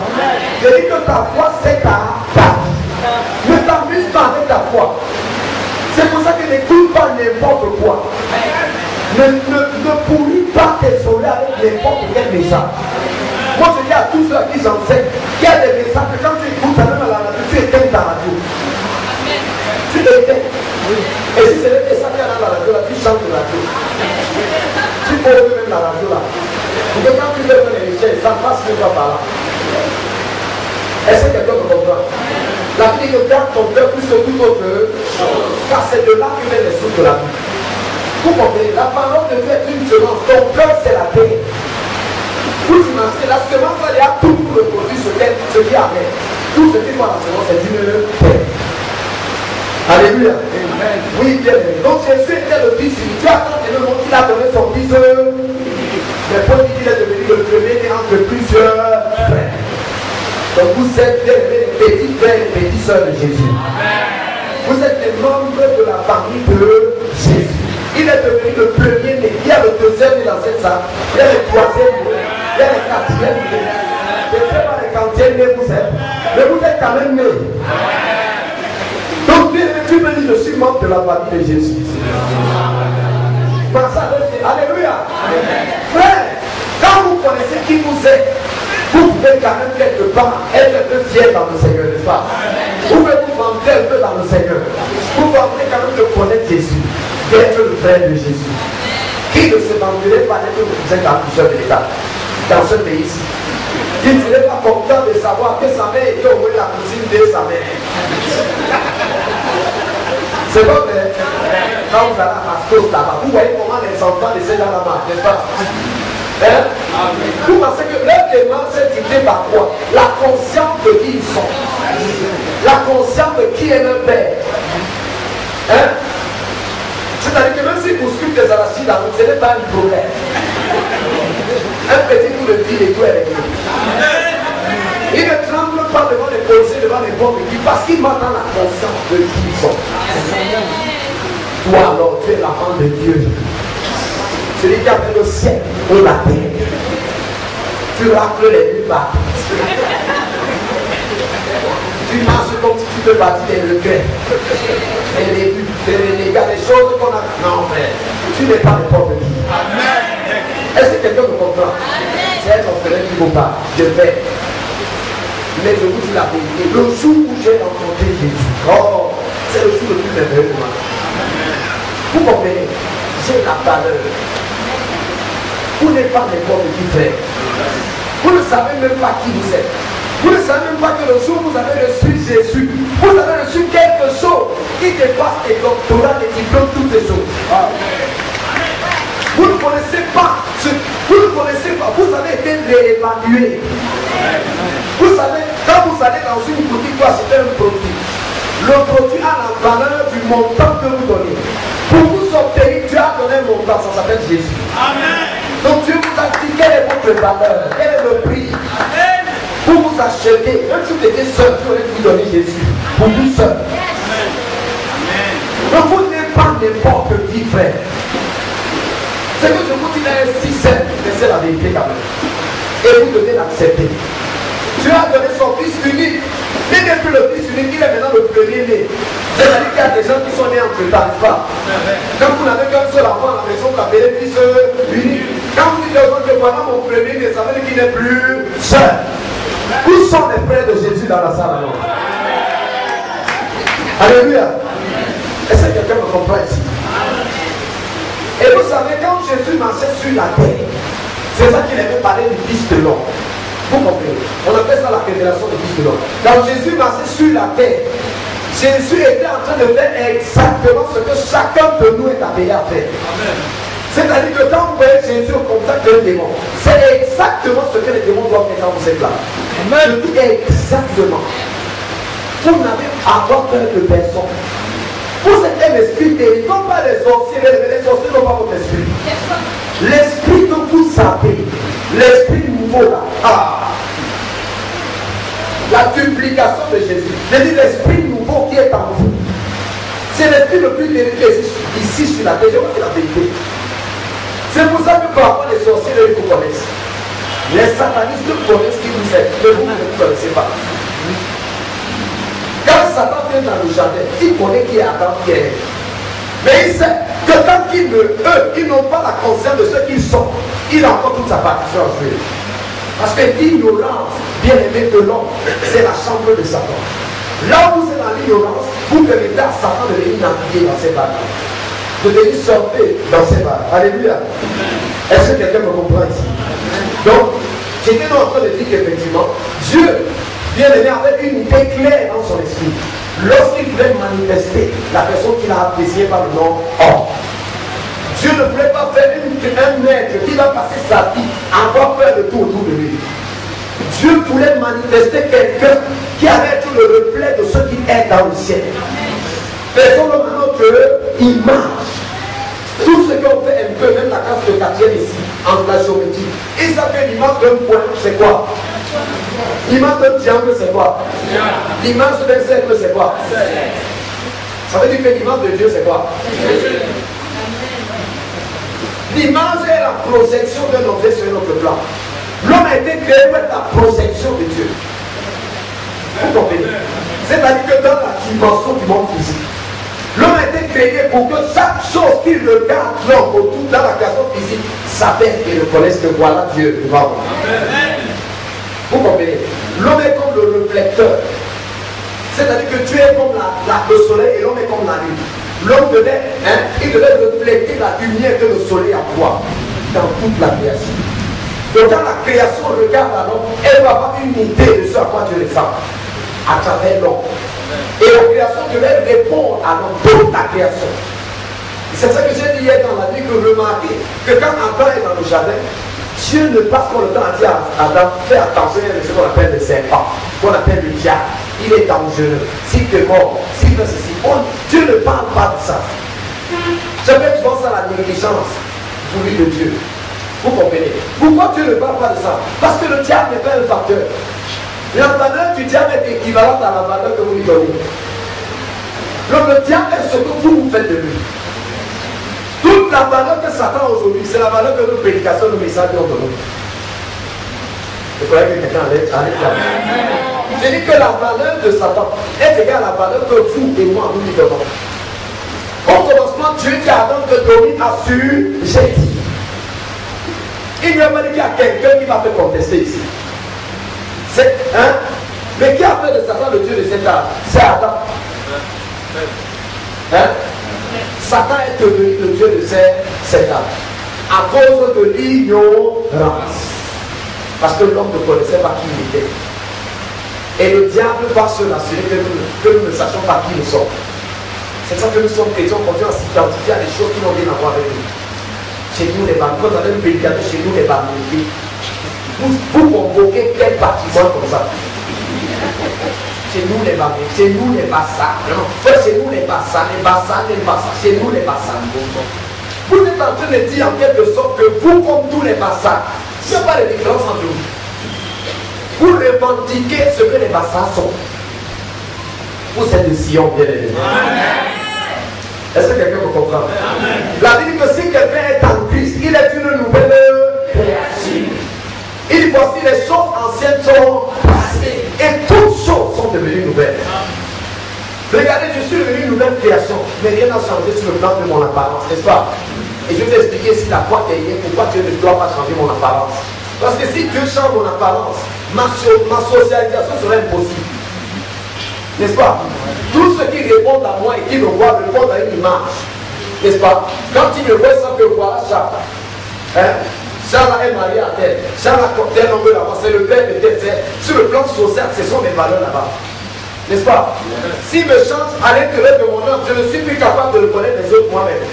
Je dis que ta foi, c'est ta vie. Ne t'amuse pas avec ta foi. C'est pour ça que n'écoute pas n'importe quoi. Ne pourris pas tes soleils avec n'importe quel message. Moi je dis à tous ceux qui j'enseigne qu'il y a des messages que quand tu écoutes ça même à la radio, tu éteins ta radio. Tu l'éteins. Et si c'est le message qu'il y a dans la radio là, tu chantes la radio. Tu peux même la radio là. Parce que quand tu fais une émission, ça passe même pas par là. Est-ce que quelqu'un me comprend? La vie de garde ton cœur plus que tout autre chose, car c'est de là que viennent les sources de la vie. Vous comprenez? La parole de Dieu est une semence. Ton cœur c'est la terre. Vous imaginez, la semence elle a tout pour le produit, ce qui arrive. Tout ce qui voit la semence c'est d'une terre. Alléluia. Amen. Oui, bien aimé. Donc Jésus était le fils unique. Dieu a tant aimé le monde qu'il a donné son fils. Mais Paul dit qu'il est devenu le premier né entre plusieurs frères. Donc vous êtes bien aimés, les petits frères et les petites sœurs de Jésus. Vous êtes les membres de la famille de Jésus. Il est devenu le premier né. Il y a le deuxième né dans cette salle. Il y a le troisième né. Il y a le quatrième né. Je ne sais pas les quantième né vous êtes. Mais vous êtes quand même nés. Donc tu me dis, je suis membre de la famille de Jésus. Alléluia. Frère, quand vous connaissez qui vous êtes, vous pouvez quand même quelque part être un peu fier dans le Seigneur, n'est-ce pas? Vous pouvez vous vanter un peu dans le Seigneur. Vous pouvez quand même de connaître Jésus, d'être le frère de Jésus. Qui ne se vanterait pas d'être le cousin dans plusieurs de l'État, dans ce pays-ci? Il ne serait pas content de savoir que sa mère était au moins la cousine de sa mère. C'est pas vrai. Quand vous allez à Mastos là-bas, vous voyez comment les enfants de ces gens-là marchent, n'est-ce pas? Hein? Vous pensez que leur démarche est dictée par quoi? La conscience de qui ils sont. La conscience de qui est leur père. Hein? C'est-à-dire que même s'ils bousculent des arachides, ce n'est pas un problème. Un petit coup de fil et tout est réglé. Il ne tremble pas devant les policiers, devant les pauvres qui, parce qu'il m'a dans la conscience de qui ils sont. Toi alors, tu es l'enfant de Dieu. Celui qui a fait le ciel ou la terre. Tu racles les nuits bas. Tu marches comme si tu peux bâtir des regrets. Et les gars, les choses qu'on a. Non, frère. Tu n'es pas n'importe qui. Est-ce que quelqu'un me comprend? C'est un orphelin qui vous parle. Je vais. Mais je vous dis la vérité. Le jour où j'ai rencontré Jésus, oh, c'est le jour le plus merveilleux de ma vie. Vous comprenez? J'ai la valeur. Vous n'êtes pas n'importe qui, frère. Vous ne savez même pas qui vous êtes. Vous ne savez même pas que le jour où vous avez reçu Jésus, vous avez reçu quelque chose qui dépasse les doctorats, les diplômes, toutes ces choses. Vous ne connaissez pas, vous ne connaissez pas, vous avez été réévalué. Vous savez, quand vous allez dans une boutique pour acheter un produit, le produit a la valeur du montant que vous donnez. Pour vous obtenir, Dieu a donné un montant, ça s'appelle Jésus. Amen. Donc Dieu vous a dit quelle est votre valeur, quel est le prix. Amen. Pour vous acheter, même si vous étiez seul, Dieu aurait vous donner Jésus. Pour vous seul. Amen. Donc vous n'êtes pas n'importe qui, frère. C'est que je vous dis là, si simple, mais c'est la vérité quand même. Et vous devez l'accepter. Dieu a donné son fils unique. Il n'est plus le fils unique, il est maintenant le premier-né. C'est-à-dire qu'il y a des gens qui sont nés entre temps, pas. Quand vous n'avez qu'un seul enfant à la maison, vous l'appelez fils unique. Quand vous dites aux gens que voilà mon premier-né, ça veut dire qu'il n'est plus seul. Où sont les frères de Jésus dans la salle alors? Alléluia. Est-ce que quelqu'un me comprend ici? Et vous savez, quand Jésus marchait sur la terre, c'est ça qu'il avait parlé du Fils de l'homme. Vous comprenez? On appelle ça la révélation du Fils de l'homme. Quand Jésus marchait sur la terre, Jésus était en train de faire exactement ce que chacun de nous est appelé à faire. C'est-à-dire que quand vous voyez Jésus au contact d'un démon, c'est exactement ce que les démons doivent faire quand vous êtes là. Je dis exactement. Vous n'avez à avoir peur de personne. Vous êtes un esprit terrible, non pas les sorciers, les sorciers n'ont pas votre esprit. L'esprit que vous savez, l'esprit nouveau là, la duplication de Jésus, je dis l'esprit nouveau qui est en vous. C'est l'esprit le plus terrible qui existe ici sur la terre, je vous dis la vérité. C'est pour ça que parfois les sorciers ils vous connaissent. Les satanistes connaissent qui vous êtes, mais vous ne vous connaissez pas. Quand Satan vient dans le jardin, il connaît qui est Adam, qui est. Mais il sait que tant qu'ils n'ont pas la conscience de ce qu'ils sont, il a encore toute sa partition à jouer. Parce que l'ignorance, bien aimé de l'homme, c'est la chambre de Satan. Là où vous êtes dans l'ignorance, vous permettez à Satan de venir naviguer dans ses vagues, de venir sortir dans ses vagues. Alléluia. Est-ce que quelqu'un me comprend ici? Donc, j'étais en train de dire qu'effectivement, Dieu, bien aimé, avait une idée claire dans son esprit. Lorsqu'il voulait manifester la personne qu'il a appréciée par le nom homme, Dieu ne voulait pas faire un maître qui va passer sa vie à avoir peur de tout autour de lui. Dieu voulait manifester quelqu'un qui avait tout le reflet de ce qu'il est dans le ciel. Faisons maintenant qu'il marche. Tout ce qu'on fait un peu, même la classe de quatrième ici, en la géométrie, il s'appelle l'image d'un point, c'est quoi? L'image d'un triangle, c'est quoi? L'image d'un cercle, c'est quoi? Ça veut dire que l'image de Dieu, c'est quoi? L'image est la projection d'un objet sur notre plan. L'homme a été créé pour être la projection de Dieu. Vous comprenez? C'est-à-dire que dans la dimension du monde physique, l'homme a été créé pour que chaque chose qu'il regarde l'homme autour dans la création physique s'appelle et reconnaisse que voilà Dieu devant vous. Vous comprenez? L'homme est comme le reflecteur. C'est-à-dire que Dieu est comme le soleil et l'homme est comme la lune. L'homme devait, il devait refléter la lumière que le soleil envoie dans toute la création. Donc quand la création regarde à l'homme, elle va avoir une idée de ce à quoi Dieu les fait à travers l'homme. Et la création devait répondre à l'homme, toute la création. C'est ça que j'ai dit hier dans la vie, que remarquez que quand Adam est dans le jardin, Dieu ne passe pas le temps à dire à Adam, fais attention à ce qu'on appelle le serpent, qu'on appelle le diable. Il est dangereux. S'il te mord, s'il fait ceci, Dieu ne parle pas de ça. J'appelle souvent ça la négligence voulue de Dieu. Vous comprenez? Pourquoi Dieu ne parle pas de ça? Parce que le diable n'est pas un facteur. La valeur du diable est équivalente à la valeur que vous lui donnez. Donc le diable est ce que vous faites de lui. Toute la valeur que Satan a aujourd'hui, c'est la valeur que nos prédications, nos messages ont de nous. Vous croyez que quelqu'un allait dire? Je dis que la valeur de Satan est égale à la valeur que vous et moi nous lui donnons. Au commencement, Dieu dit à Adam que domine assure, j'ai dit. Il n'y a pas dit qu'il y a quelqu'un qui va te contester ici. C'est, hein? Mais qui a fait de Satan le Dieu de cet âge? C'est Adam. Hein? Satan est devenu le Dieu de cet âge à cause de l'ignorance. Parce que l'homme ne connaissait pas qui il était. Et le diable va se rassurer que nous ne sachions pas qui nous sommes. C'est ça que nous sommes chrétiens, on continue à s'identifier à des choses qui n'ont rien à voir avec nous. Chez nous, les banques, quand on a un prédicateur, chez nous, les banques, vous convoquez quel bâtiment comme ça? Chez nous, les banques, chez nous, les bassins. Chez nous, les bassins, chez nous, les bassins. Vous êtes en train de dire en quelque sorte que vous, comme tous les bassins, il n'y a pas de différence entre vous. Vous revendiquez ce que les bassins sont. Vous êtes de Sion, bien aimé. Est-ce que quelqu'un peut comprendre? La Bible dit que si quelqu'un est en Christ, il est une nouvelle création. Il dit voici les choses anciennes sont passées et toutes choses sont devenues nouvelles. Regardez, je suis devenu une nouvelle création, mais rien n'a changé sur le plan de mon apparence, n'est-ce pas? Et je vais vous expliquer si la foi est liée, pourquoi Dieu ne doit pas changer mon apparence. Parce que si Dieu change mon apparence, ma socialisation serait impossible. N'est-ce pas? Tous ceux qui répondent à moi et qui me voient répondent à une image. N'est-ce pas? Quand ils me voient, ils savent que voilà Charles. Hein? Charles est marié à tel. Charles a tel homme là-bas. C'est le père de tel. Sur le plan social, ce sont mes valeurs là-bas. N'est-ce pas? S'il me change à l'intérieur de mon âme, je ne suis plus capable de le connaître les autres moi-même.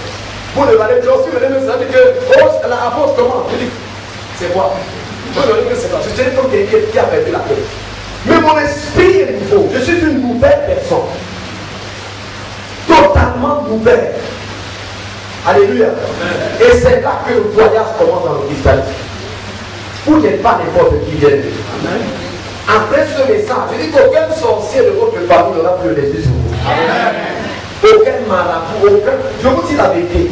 Vous ne valez pas. Si vous venez me dire que, oh, la apôtre comment? Je dis, c'est quoi? Je ne sais pas. Je suis comme quelqu'un qui a perdu la tête. Mais mon esprit est nouveau. Je suis une nouvelle personne. Totalement nouvelle. Alléluia. Et c'est là que le voyage commence dans le christianisme. Vous n'êtes pas n'importe qui vient. Après ce message, je dis qu'aucun sorcier de votre famille n'aura plus les yeux sur vous. Aucun marabout, aucun. Je vous dis la vérité.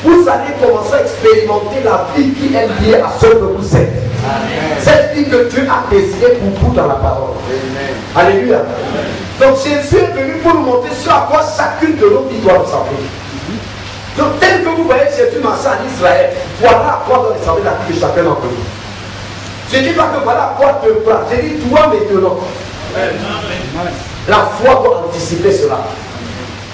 Vous allez commencer à expérimenter la vie qui est liée à ce que vous êtes. Cette vie que Dieu a décidée pour vous dans la parole. Alléluia. Donc Jésus est venu pour nous montrer ce à quoi chacune de nos vies doit ressembler. Donc tel que vous voyez Jésus marcher en Israël, voilà à quoi doit ressembler la vie de chacun d'entre nous. Je ne dis pas que voilà à quoi te prendre. Je dis toi maintenant. La foi doit anticiper cela.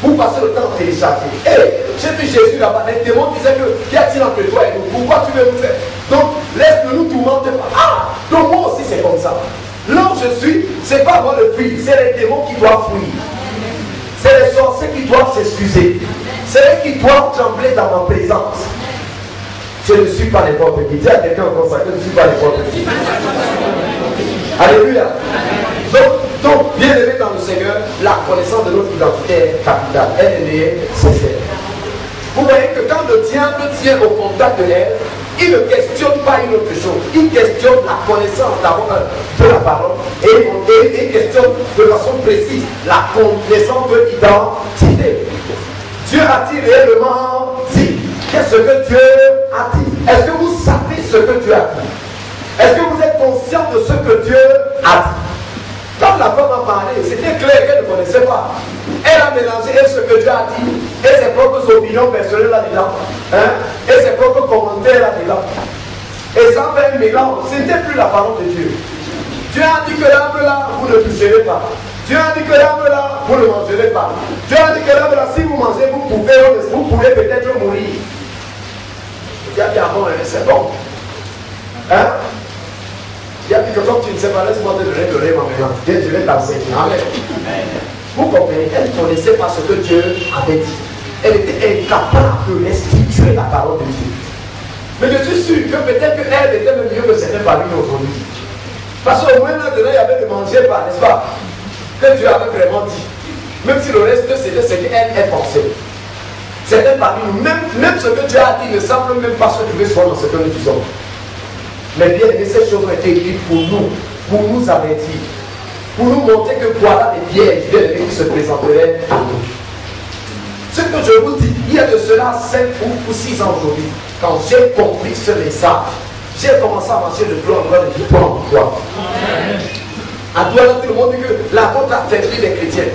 Vous passez le temps à télécharger. Hey, j'ai vu Jésus là-bas. Les démons disaient que qu'y a-t-il entre toi et nous? Pourquoi tu veux nous faire? Donc, laisse-le nous tourmenter pas. Ah! Donc moi aussi c'est comme ça. Là où je suis, c'est pas moi le fuir, c'est les démons qui doivent fuir. C'est les sorciers qui doivent s'excuser. C'est eux qui doivent trembler dans ma présence. Je ne suis pas n'importe qui. Dis à quelqu'un comme ça, je ne suis pas n'importe qui. Alléluia. Donc, bien aimé dans le Seigneur, la connaissance de notre identité est capitale. Elle est nécessaire. Vous voyez que quand le diable tient au contact de l'être, il ne questionne pas une autre chose. Il questionne la connaissance d'abord de la parole et il questionne de façon précise la connaissance de l'identité. Dieu a-t-il réellement dit? Qu'est-ce que Dieu a dit? Est-ce que vous savez ce que Dieu a dit? Est-ce que vous êtes conscient de ce que Dieu a dit? Quand la femme a parlé, c'était clair qu'elle ne connaissait pas. Elle a mélangé ce que Dieu a dit et ses propres opinions personnelles là-dedans. Hein? Et ses propres commentaires là-dedans. Et ça fait un mélange. Ce n'était plus la parole de Dieu. Dieu a dit que l'arbre là, vous ne toucherez pas. Dieu a dit que l'arbre là, vous ne mangerez pas. Dieu a dit que l'arbre là, si vous mangez, vous pouvez peut-être mourir. Dieu a dit, ah bon, c'est bon. Hein? Il a dit que comme tu ne sais pas, laisse-moi te donner le rêve maintenant. Je vais t'enseigner. Amen. Vous comprenez, elle ne connaissait pas ce que Dieu avait dit. Elle était incapable de restituer la parole de Dieu. Mais je suis sûr que peut-être qu'elle était même mieux que certains parmi nous aujourd'hui. Parce qu'au moins maintenant, il y avait de manger pas, n'est-ce pas? Que Dieu avait vraiment dit. Même si le reste c'était ce qu'elle est pensée. Certains parmi nous, même ce que Dieu a dit ne semble même pas se trouver souvent dans ce que nous disons. Mais bien aimé, ces choses ont été écrites pour nous avertir, pour nous montrer que voilà les vierges qui se présenteraient à nous. Ce que je vous dis, il y a de cela 5 ou 6 ans aujourd'hui, quand j'ai compris ce message, j'ai commencé à marcher de gloire en gloire, de victoire en victoire. À gloire, tout le monde dit que la faute a faibli les chrétiens.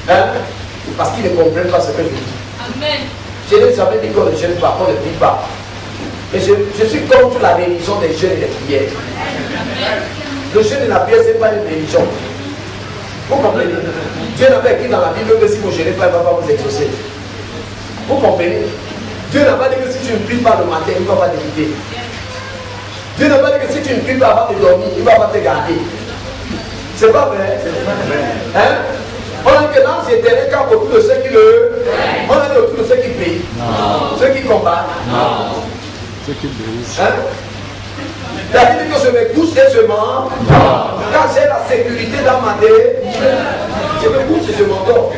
Hein? Parce qu'ils ne comprennent pas ce que je dis. Amen. Je n'ai jamais dit qu'on ne jeûne pas, qu'on ne prie pas. Mais je suis contre la religion des jeûnes et des prières. Le jeûne et la prière, ce n'est pas une religion. Vous comprenez? Dieu n'avait écrit dans la Bible que si vous ne jeûnez pas, il ne va pas vous exaucer. Vous comprenez? Dieu n'a pas dit que si tu ne pries pas le matin, il ne va pas t'éviter. Dieu n'a pas dit que si tu ne pries pas avant de dormir, il ne va pas te garder. C'est pas vrai? Hein? On a dit que l'ange éternel campe autour de ceux qui le... On a dit autour de ceux qui prient. Ceux qui combattent. Ceux qui bénissent. Hein? Il a dit que je me couche et je mens. Quand j'ai la sécurité dans ma tête, je me couche et je m'endors.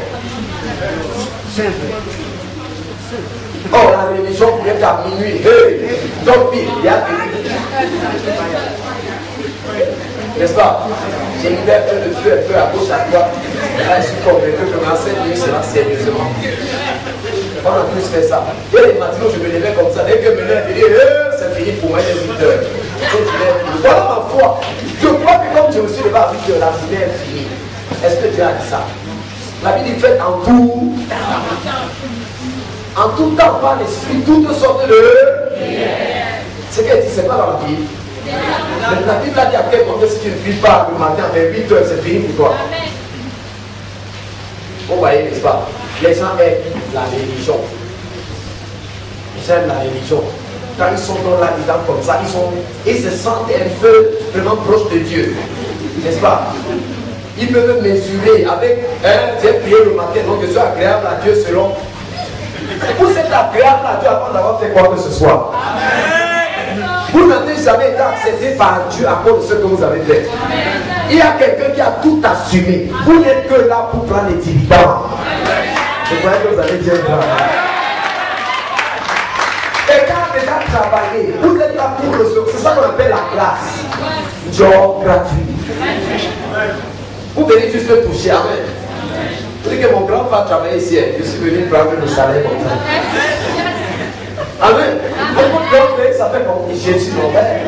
Oh, la religion voulait qu'à minuit. Hey, donc pire, il y a n'est-ce pas? J'ai mis le feu un peu à gauche à droite. Là, je suis convaincu que ma scène lui sera sérieusement. On a tous fait ça. Et les matins, je me levais comme ça. Dès que je me lève, je dis, c'est fini pour moi, il est 8 heures. Voilà ma foi. Je crois que comme je me suis levé à 8 heures, la journée est finie. Est-ce que Dieu a dit ça? La Bible dit fait en tout temps par l'esprit, toutes sortes de... Ce qu'elle dit, c'est pas dans la Bible. La Bible a dit à quel moment si tu ne pries pas le matin vers 8 heures, c'est fini pour toi. Vous voyez, n'est-ce pas? Les gens aiment la religion. Ils aiment la religion. Quand ils sont dans la vie comme ça, ils se sentent un peu vraiment proches de Dieu. N'est-ce pas? Ils peuvent mesurer avec j'ai prié le matin, donc je suis agréable à Dieu selon. Vous êtes agréable à Dieu avant d'avoir fait quoi que ce soit. Vous n'avez jamais été accepté par Dieu à cause de ce que vous avez fait. Il y a quelqu'un qui a tout assumé. Vous n'êtes que là pour prendre les dividendes. Je croyais que vous allez dire ça. Et quand déjà travaillé, vous êtes là pour recevoir. C'est ça qu'on appelle la grâce. Job gratuit. Vous venez juste le toucher. Amen. Vous dites que mon grand frère travaillait ici. Je suis venu prendre le salaire comme ça. Amen. Votre grand frère s'appelle comme Jésus, mon père.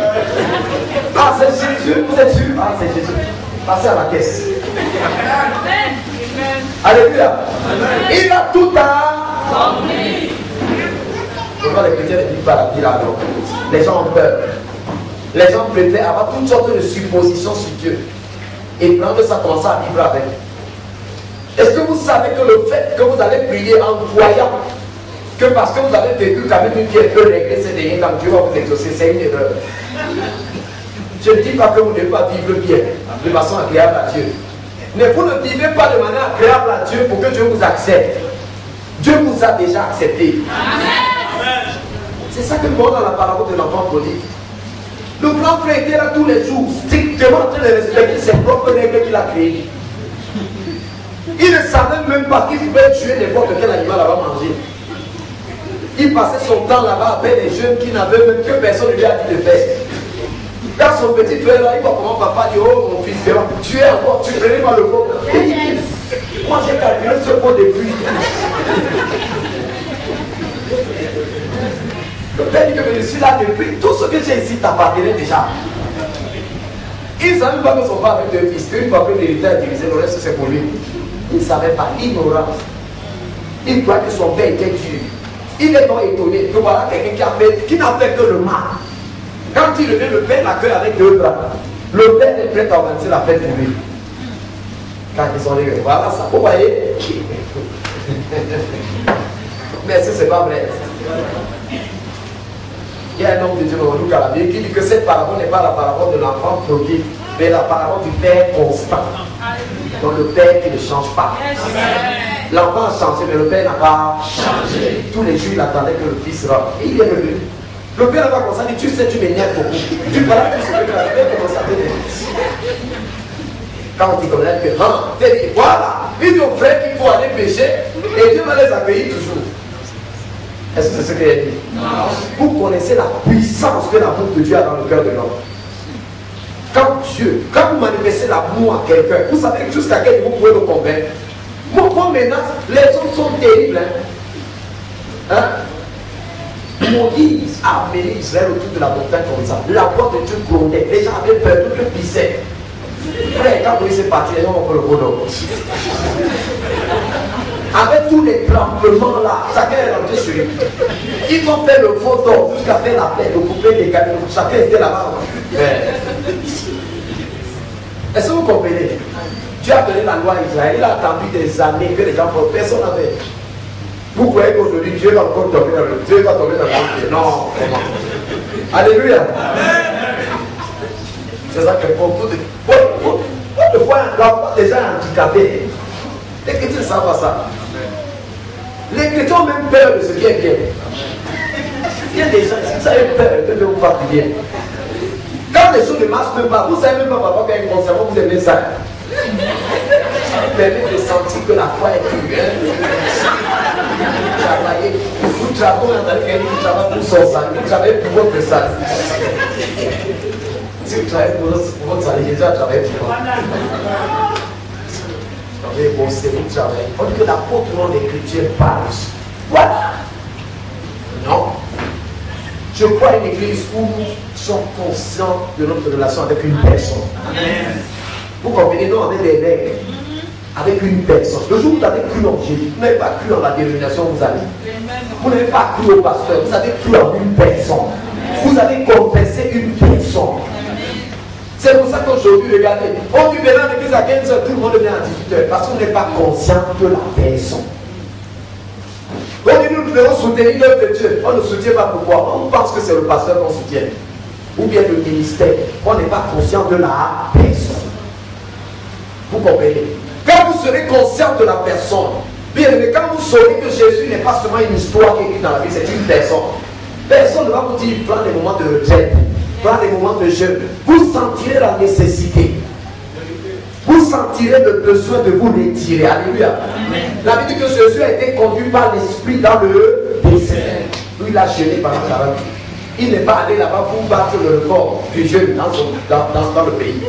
Ah, c'est Jésus. Vous êtes sûr? Ah, c'est Jésus. Passez à la caisse. Alléluia. Il a tout à compris. Pourquoi les chrétiens ne disent pas la vie là? Les gens ont peur. Les gens préfèrent avoir toutes sortes de suppositions sur Dieu. Et prendre ça, commencer à vivre avec. Est-ce que vous savez que le fait que vous allez prier en croyant que parce que vous avez vécu quand même une vie un peu réglée ces derniers temps, Dieu va vous exaucer, c'est une erreur. Je ne dis pas que vous ne devez pas vivre bien, de façon agréable à Dieu. Mais vous ne vivez pas de manière agréable à Dieu pour que Dieu vous accepte. Dieu vous a déjà accepté. C'est ça que nous voyons dans la parole de l'enfant prodigue. Le grand frère était là tous les jours, strictement en train de respecter ses propres règles qu'il a créées. Il ne savait même pas qu'il pouvait tuer n'importe quel animal avant de manger. Il passait son temps là-bas avec des jeunes qui n'avaient même que personne ne lui a dit de faire. Quand son petit frère là, il voit comment papa dit, oh mon fils, tu es encore, tu prenais pas le pot. Moi j'ai calculé ce pot de pluie. Le père dit que je suis là depuis, tout ce que j'ai ici t'appartenait déjà. Il ne savait pas que son père avait deux fils, qu'une fois que l'héritage est divisé, le reste c'est pour lui. Il ne savait pas, l'ignorance. Il croit que son père était Dieu. Il est donc étonné que voilà quelqu'un qui n'a fait que le mal. Quand il revient, le père l'accueille avec deux bras. Le père est prêt à organiser la fête pour lui. Quand ils sont là, voilà ça, vous voyez. Mais ce n'est pas vrai. Il y a un homme de Dieu dans Luc à la Bible qui dit que cette parabole n'est pas la parabole de l'enfant prodigue, mais la parabole du Père constant. Donc le Père qui ne change pas. L'enfant a changé, mais le Père n'a pas changé. Tous les jours, il attendait que le Fils rentre. Et il est revenu. Le Père n'a pas commencé à dire, tu sais, tu m'énerves beaucoup. Tu parles plus que le Père commence à t'énerver. Quand on dit comme ça, que voilà, il dit aux frères qu'il faut aller pécher et Dieu va les accueillir toujours. Est-ce que c'est ce qu'il a dit? Non. Vous connaissez la puissance que l'amour de Dieu a dans le cœur de l'homme. Quand vous manifestez l'amour à quelqu'un, vous savez jusqu'à quel niveau vous pouvez le convaincre. Moi maintenant, les hommes sont terribles. Moïse a amené Israël autour de la montagne comme ça. La voix de Dieu grondait. Les gens avaient peur, tout le pissaient. Frère, quand Moïse est parti, les gens ont fait le bonhomme. Avec tous les tremblements là, chacun est rentré sur lui. Ils ont fait le photo jusqu'à faire la paix, de couper les camions. Chacun était là-bas. Est-ce que vous comprenez? Dieu a donné la loi à Israël. Il a attendu des années que les gens font. Personne n'avait. Vous croyez qu'aujourd'hui Dieu va encore tomber dans le Dieu va tomber dans le non, comment? Alléluia. C'est ça que pour tout de fois l'enfant déjà handicapé. Les chrétiens ne savent pas ça. Les chrétiens ont même peur de ce qui est bien. Il y a des gens qui savent peur de vous faire du bien. Quand les choses ne marchent même pas, vous savez même pas papa qu'il y a un concernant, vous aimez ça. Ça vous permet de sentir que la foi est pure. Vous travaillez pour son salut, vous travaillez pour votre salut. Si vous travaillez pour votre salut, Jésus a travaillé pour vous. Bon, c'est vous travaillez. On dit que l'apôtre dans l'Écriture parle. Voilà. Non. Je crois à une église où nous sommes conscients de notre relation avec une personne. Amen. Vous comprenez, non, avec des règles. Avec une personne. Le jour où vous avez cru en Jésus, vous n'avez pas cru en la dénomination où vous allez. Vous n'avez pas cru au pasteur, vous avez cru en une personne. Vous avez confessé une personne. C'est pour ça qu'aujourd'hui, regardez, on dit maintenant l'église à 15h, tout le monde vient à 18h, parce qu'on n'est pas conscient de la personne. On dit nous devons soutenir l'œuvre de Dieu. On ne soutient pas pourquoi? On pense que c'est le pasteur qu'on soutient. Ou bien le ministère. On n'est pas conscient de la personne. Vous comprenez? Quand vous serez conscient de la personne, bien aimé, quand vous saurez que Jésus n'est pas seulement une histoire qui est écrite dans la vie, c'est une personne. Personne ne va vous dire prends des moments de retraite, prends des moments de jeûne. Vous sentirez la nécessité. Vous sentirez le besoin de vous retirer. Alléluia. La Bible dit que Jésus a été conduit par l'Esprit dans le désert. Lui, il a jeûné pendant 40 jours. Il n'est pas allé là-bas pour battre le record du jeûne dans le pays.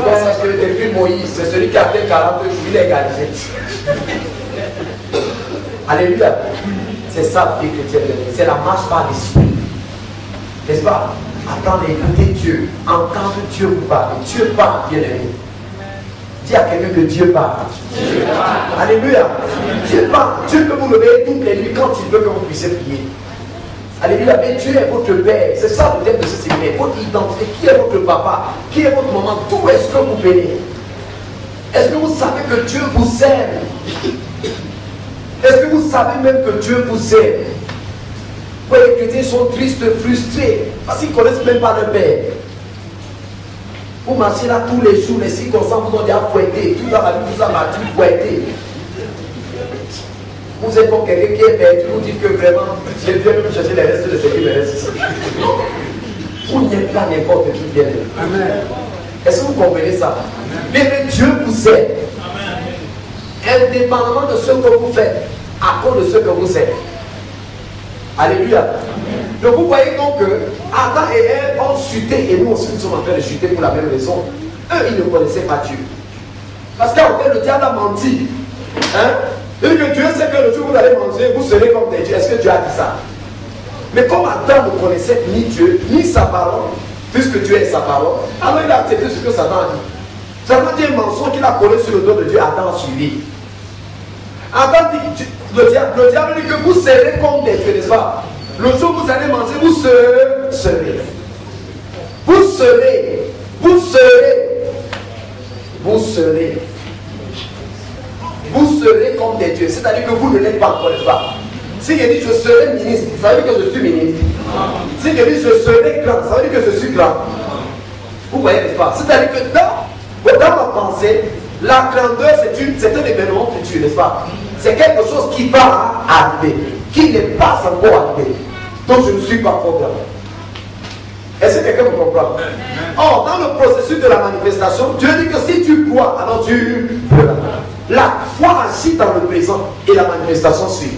Parce que depuis Moïse, c'est celui qui a fait 40 jours, il est égalisé. Alléluia. C'est ça la vie chrétienne. C'est la marche par l'Esprit. N'est-ce pas? Attendez, écoutez Dieu. Entendre Dieu vous parler. Dieu parle, bien aimé. Dis à quelqu'un que Dieu parle. Dieu parle. Alléluia. Dieu parle. Dieu peut vous lever toutes les nuits quand il veut que vous puissiez prier. Alléluia. Mais Dieu est votre Père. C'est ça le thème de ce séminaire. Votre identité. Qui est votre papa? Qui est votre maman? D'où est-ce que vous venez? Est-ce que vous savez que Dieu vous aime? Est-ce que vous savez même que Dieu vous aime? Les chrétiens sont tristes, frustrés, parce qu'ils ne connaissent même pas leur Père. Vous marchez là tous les jours, les circonstances vous ont déjà fouetté, tout ça va vous a marqué, fouetté. Vous êtes comme quelqu'un qui est perdu, vous dites que vraiment, je viens même chercher les restes de ce qui me reste ici. Vous n'êtes pas n'importe qui bien. Amen. Est-ce que vous comprenez ça? Mais Dieu vous aime. Indépendamment de ce que vous faites, à cause de ce que vous êtes. Alléluia. Donc vous voyez donc que Adam et Ève ont chuté et nous aussi nous sommes en train de chuter pour la même raison. Eux, ils ne connaissaient pas Dieu. Parce qu'en fait, le diable a menti. Hein? Il dit que Dieu sait que le jour où vous allez manger, vous serez comme des dieux. Est-ce que Dieu a dit ça? Mais comme Adam ne connaissait ni Dieu, ni sa parole, puisque Dieu est sa parole, alors il a accepté ce que Satan a dit. Satan dit un mensonge qu'il a collé sur le dos de Dieu, Adam a suivi. Adam dit, le diable dit que vous serez comme des dieux, n'est-ce pas? Le jour où vous allez manger, vous serez. Vous serez. Vous serez. Vous serez. Vous serez comme des dieux. C'est-à-dire que vous ne l'êtes pas encore, n'est-ce pas? Si je dis je serai ministre, ça veut dire que je suis ministre. Si je dis je serai grand, ça veut dire que je suis grand. Vous voyez, n'est-ce pas? C'est-à-dire que dans ma pensée, la grandeur, c'est un événement futur, n'est-ce pas? C'est quelque chose qui va arriver, qui n'est pas encore arrivé. Donc je ne suis pas trop grand. Est-ce que quelqu'un me comprend? Or, dans le processus de la manifestation, Dieu dit que si tu crois, alors tu verras. La foi agit dans le présent et la manifestation suit.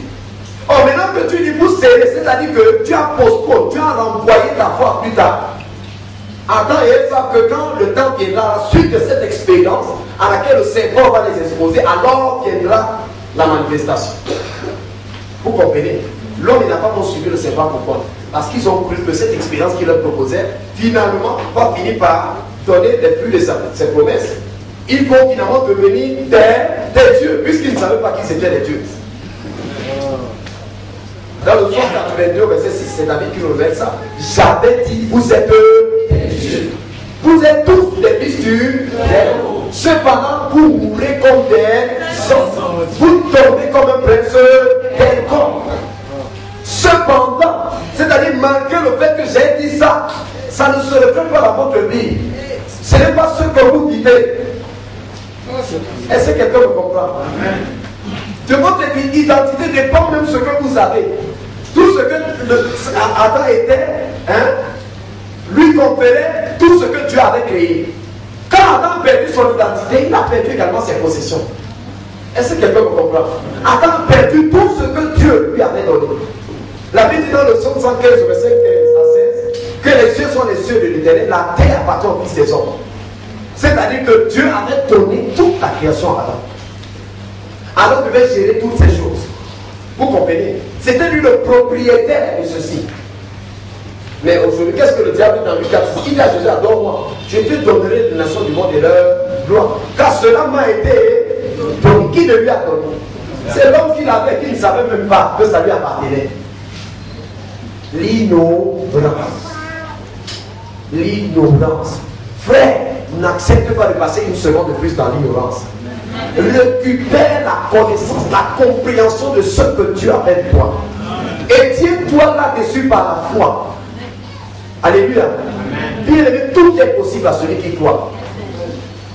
Or, maintenant que tu dis vous serrez, c'est-à-dire que tu as postponé, tu as renvoyé ta foi plus tard. Attends et ils savent que quand le temps viendra, à la suite de cette expérience à laquelle le Seigneur va les exposer, alors viendra la manifestation. Vous comprenez? L'homme n'a pas suivi le Seigneur. Pourquoi? Parce qu'ils ont cru que cette expérience qu'il leur proposait, finalement, va finir par donner des fruits de ses promesses. Ils vont finalement devenir des dieux, puisqu'ils ne savaient pas qui c'était les dieux. Dans le psaume 82, verset 6, c'est David qui nous met ça. J'avais dit, vous êtes des dieux. Vous êtes tous des fils du Dieu. Cependant, vous mourrez comme des hommes. Vous tombez comme un prince quelconque. Cependant, c'est-à-dire malgré le fait que j'ai dit ça, ça ne se reflète pas dans votre vie. Ce n'est pas ce que vous vivez. Est-ce que quelqu'un me comprend? De votre identité dépend même ce que vous avez. Tout ce que Adam était, lui conférait tout ce que Dieu avait créé. Quand Adam a perdu son identité, il a perdu également ses possessions. Est-ce que quelqu'un me comprend? Adam a perdu tout ce que Dieu lui avait donné. La Bible dit dans le psaume 115, verset 15 à 16, que les cieux sont les cieux de l'Éternel, la terre appartient au Fils des hommes. C'est-à-dire que Dieu avait donné toute la création à Adam. Alors il devait gérer toutes ces choses. Vous comprenez? C'était lui le propriétaire de ceci. Mais aujourd'hui, qu'est-ce que le diable dit dans Luc 4? Il dit à Jésus, adore-moi, je te donnerai les nations du monde et leur gloire. Car cela m'a été donné. Qui ne lui a donné? C'est l'homme qu'il avait, qui ne savait même pas que ça lui appartenait. L'ignorance. L'ignorance. Frère, n'accepte pas de passer une seconde de plus dans l'ignorance. Récupère la connaissance, la compréhension de ce que Dieu a fait de toi. Et tiens-toi là-dessus par la foi. Alléluia. Bien aimé, tout est possible à celui qui croit.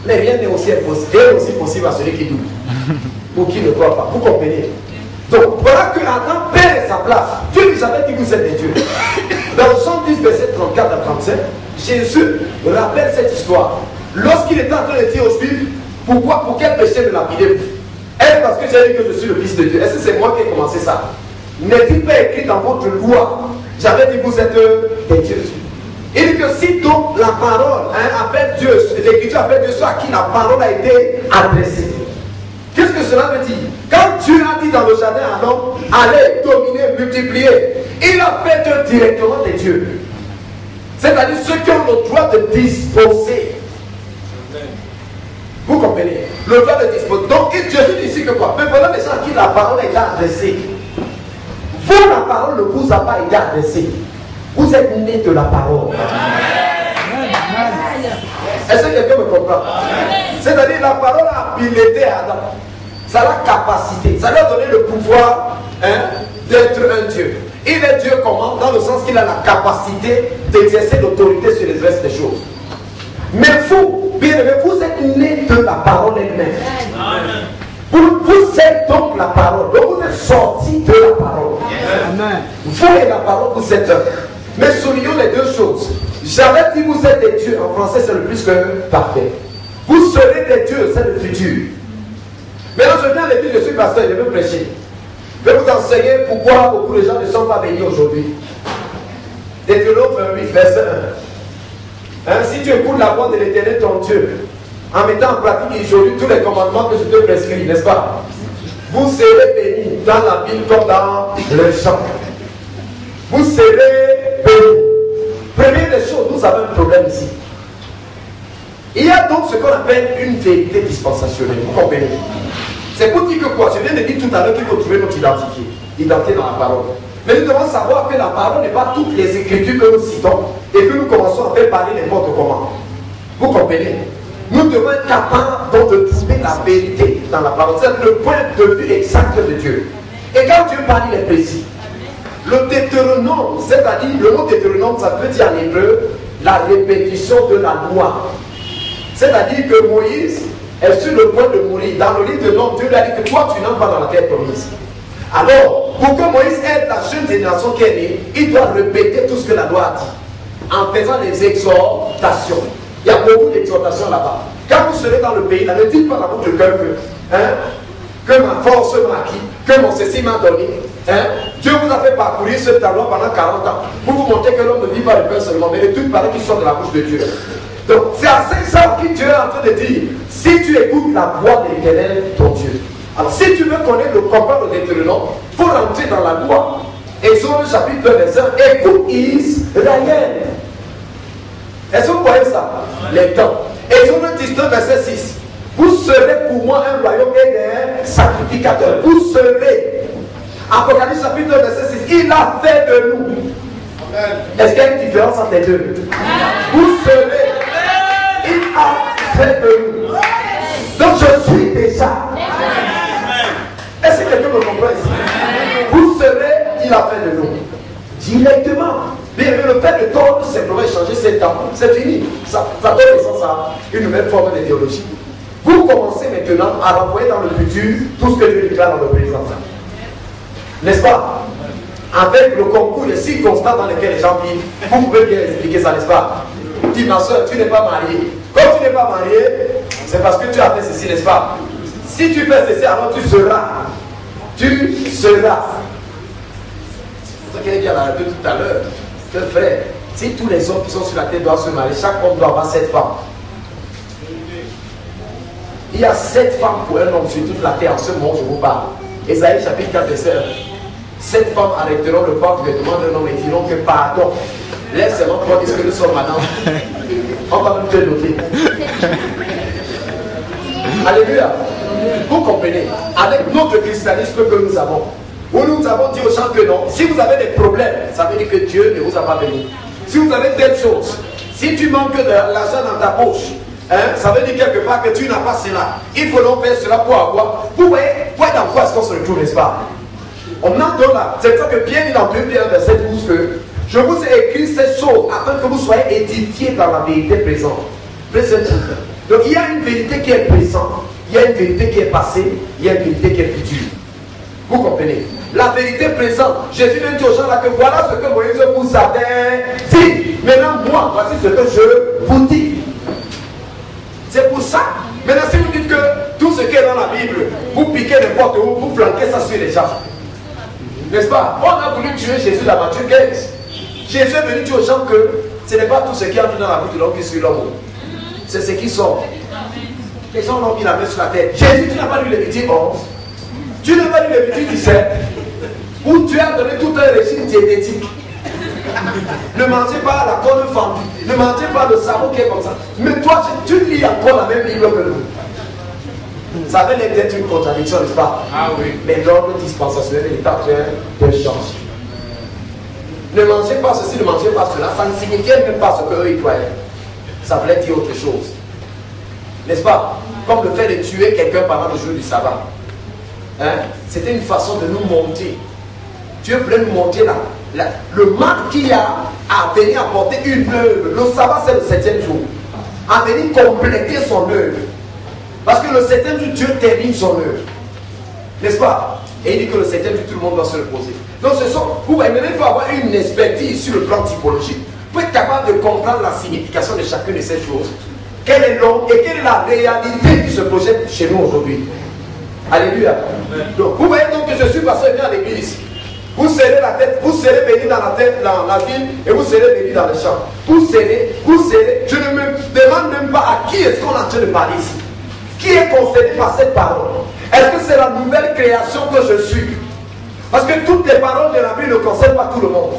Mais rien n'est aussi possible à celui qui doute. Ou qui ne croit pas. Vous comprenez? Donc voilà que Adam perd sa place. Dieu lui savait que vous êtes des dieux. Dans Jean 10, verset 34 à 37, Jésus rappelle cette histoire. Lorsqu'il était en train de dire aux Juifs, pour quel péché me lapidez-vous? Est-ce parce que j'ai dit que je suis le Fils de Dieu? Est-ce que c'est moi qui ai commencé ça? N'est-il pas écrit dans votre loi? J'avais dit que vous êtes des dieux. Il dit que si donc la parole appelle Dieu, l'Écriture appelle Dieu ceux à qui la parole a été adressée. Qu'est-ce que cela veut dire? Quand Dieu a dit dans le jardin à l'homme, allez, dominer, multiplier, il a fait d'eux directement des dieux. C'est-à-dire ceux qui ont le droit de disposer. Vous comprenez? Le droit de disposer. Donc Dieu dit ici que quoi? Mais voilà les gens à qui la parole a été adressée. Vous, la parole ne vous a pas été adressée. Vous êtes nés de la parole. Est-ce que quelqu'un me comprend? C'est-à-dire la parole a habilité Adam. Ça a la capacité, ça lui a donné le pouvoir d'être un Dieu. Il est Dieu comment? Dans le sens qu'il a la capacité d'exercer l'autorité sur les restes des choses. Mais vous, bien aimé, vous êtes nés de la parole elle-même. Vous êtes donc la parole. Donc vous êtes sortis de la parole. Amen. Vous et la parole, vous êtes un. Mais soulignons les deux choses. J'avais dit vous êtes des dieux. En français, c'est le plus que parfait. Vous serez des dieux, c'est le futur. Maintenant, je viens à l'église, je suis pasteur, je vais prêcher. Je vais vous enseigner pourquoi beaucoup de gens ne sont pas bénis aujourd'hui. Deutéronome 8, verset 1. Si tu écoutes la voix de l'Éternel, ton Dieu, en mettant en pratique aujourd'hui tous les commandements que je te prescris, n'est-ce pas? Vous serez bénis dans la ville comme dans le champ. Vous serez bénis. Première des choses, nous avons un problème ici. Il y a donc ce qu'on appelle une vérité dispensationelle. Vous comprenez? C'est pour dire que quoi? Je viens de dire tout à l'heure qu'il faut trouver notre identité dans la parole. Mais nous devons savoir que la parole n'est pas toutes les écritures que nous citons et que nous commençons à faire parler n'importe comment. Vous comprenez? Nous devons être capables donc de trouver la vérité dans la parole. C'est le point de vue exact de Dieu. Et quand Dieu parle, il est précis. Le Deutéronome, c'est-à-dire le mot Deutéronome, ça veut dire en hébreu la répétition de la loi. C'est-à-dire que Moïse est sur le point de mourir. Dans le livre de Nombre, Dieu lui a dit que toi, tu n'entres pas dans la terre promise. Alors, pour que Moïse aide la jeune génération qui est née, il doit répéter tout ce que la loi a dit, en faisant les exhortations. Il y a beaucoup d'exhortations là-bas. Quand vous serez dans le pays, là, ne dites pas dans votre cœur que ma force m'a acquis, que mon ceci m'a donné. Dieu vous a fait parcourir ce tableau pendant 40 ans pour vous montrer que l'homme ne vit pas de pain seulement, mais de toute parole qui sort de la bouche de Dieu. Donc, c'est à ça que Dieu est en train de dire, si tu écoutes la voix de l'Éternel, ton Dieu. Alors, si tu veux connaître le comprendre de Deutéronome, il faut rentrer dans la loi. Exode chapitre 2, verset 1, écoute Israël. Est-ce que vous voyez ça? Les temps. Exode 19, verset 6. Vous serez pour moi un royaume et des sacrificateurs. Vous serez. Apocalypse chapitre 2, verset 6. Il a fait de nous. Est-ce qu'il y a une différence entre les deux? Vous serez. Il a fait de nous. Donc je suis déjà. Est-ce que quelqu'un me comprend ici? Vous serez, il a fait de nous. Directement. Mais le fait de tordre simplement échanger ces temps, c'est fini. Ça donne naissance à une nouvelle forme d'idéologie. Vous commencez maintenant à renvoyer dans le futur tout ce que Dieu déclare dans le présent. N'est-ce pas? Avec le concours de circonstances dans lesquelles les gens vivent, vous pouvez bien expliquer ça, n'est-ce pas? Dis ma soeur, tu n'es pas marié. Comme tu n'es pas marié, c'est parce que tu as fait ceci, n'est-ce pas? Si tu fais ceci, alors tu seras. Tu seras. C'est ce qu'elle dit à la radio tout à l'heure. Que frère, si tous les hommes qui sont sur la terre doivent se marier, chaque homme doit avoir 7 femmes. Il y a 7 femmes pour un homme sur toute la terre en ce moment, je vous parle. Ésaïe chapitre 4, verset 1. 7 femmes arrêteront le porte vêtement d'un homme et diront que pardon. Laisse seulement pour dire que nous sommes maintenant. On va nous te noter. Alléluia. Vous comprenez, avec notre christianisme que nous avons, où nous avons dit aux gens que non, si vous avez des problèmes, ça veut dire que Dieu ne vous a pas béni. Si vous avez telle chose, si tu manques de l'argent dans ta poche, ça veut dire quelque part que tu n'as pas cela. Il faut donc faire cela pour avoir. Vous voyez dans quoi est-ce qu'on se retrouve, n'est-ce pas? On entre là. C'est ça que Pierre dit dans 2 Pierre verset 12 que je vous ai écrit ces choses afin que vous soyez édifiés dans la vérité présente. Donc il y a une vérité qui est présente, il y a une vérité qui est passée, il y a une vérité qui est future. Vous comprenez? La vérité présente. Jésus vient dire aux gens là que voilà ce que Moïse vous avait dit. Maintenant moi, voici ce que je vous dis. C'est pour ça. Maintenant si vous dites que tout ce qui est dans la Bible, vous piquez n'importe où, vous flanquez ça sur les gens. N'est-ce pas? On a voulu tuer Jésus dans Matthieu 15. Jésus est venu dire aux gens que ce n'est pas tout ce qui entre dans la bouche de l'homme qui suit l'homme. C'est ce qui sort. Les gens l'ont mis la main sur la tête. Jésus, tu n'as pas lu Lévitique 11. Tu n'as pas lu Lévitique 17. Où tu as donné tout un régime diététique. Ne mangez pas la cône fendue. Ne mangez pas le savon qui est comme ça. Mais toi, tu lis encore la même Bible que nous. Ça va être une contradiction, n'est-ce pas? Ah oui. Mais l'ordre dispensationnel est en train de changer. Ne mangez pas ceci, ne mangez pas cela. Ça ne signifiait même pas ce qu'eux ils croyaient. Ça voulait dire autre chose. N'est-ce pas? Comme le fait de tuer quelqu'un pendant le jour du sabbat. C'était une façon de nous monter. Dieu voulait nous montrer le mal qu'il y a à venir apporter une œuvre. Le sabbat, c'est le 7e jour. À venir compléter son œuvre. Parce que le 7e jour, Dieu termine son œuvre. N'est-ce pas? Et il dit que le 7e jour, tout le monde doit se reposer. Donc, vous voyez, il faut avoir une expertise sur le plan typologique. Pour être capable de comprendre la signification de chacune de ces choses. Quel est l'homme et quelle est la réalité qui se projette chez nous aujourd'hui. Alléluia. Donc, vous voyez donc que je suis passé bien à l'église. Vous serrez la tête, vous serrez béni dans la tête, dans la ville, et vous serrez béni dans les champs. Vous serrez. Je ne me demande même pas à qui est-ce qu'on est en train de parler ici. Qui est concerné par cette parole? Est-ce que c'est la nouvelle création que je suis? Parce que toutes les paroles de la Bible ne concernent pas tout le monde.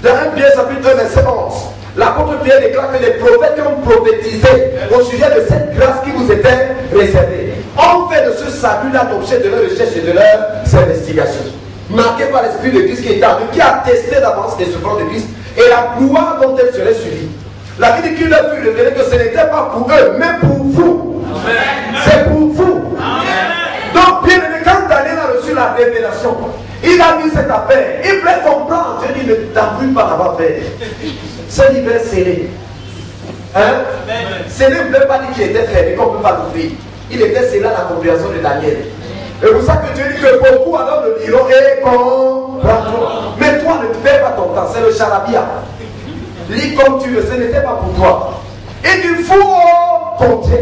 Dans 1 Pierre chapitre 1 verset 11, l'apôtre Pierre déclare que les prophètes ont prophétisé au sujet de cette grâce qui vous était réservée. On fait de ce salut-là l'objet de leur recherche et de leurs investigations. Marqué par l'Esprit de Christ qui est en nous, qui a testé d'avance les souffrances de Christ et la gloire dont elle serait suivie. La vie de qui leur fut révélée que ce n'était pas pour eux, mais pour vous. C'est pour vous. Donc, bien aimé, quand Daniel a reçu la révélation. Il a mis cette affaire. Il voulait comprendre. Dieu dit, ne t'embrouille pas d'avoir fait. Ce livre est scellé. Hein? Scellé ne veut pas dire qu'il était fermé, qu'on ne peut pas l'ouvrir. Il était scellé à la compréhension de Daniel. Et pour ça que Dieu dit que beaucoup alors le diront et comprendront. Mais toi ne te fais pas ton temps, c'est le charabia. Lis comme tu veux, ce n'était pas pour toi. Et il faut compter.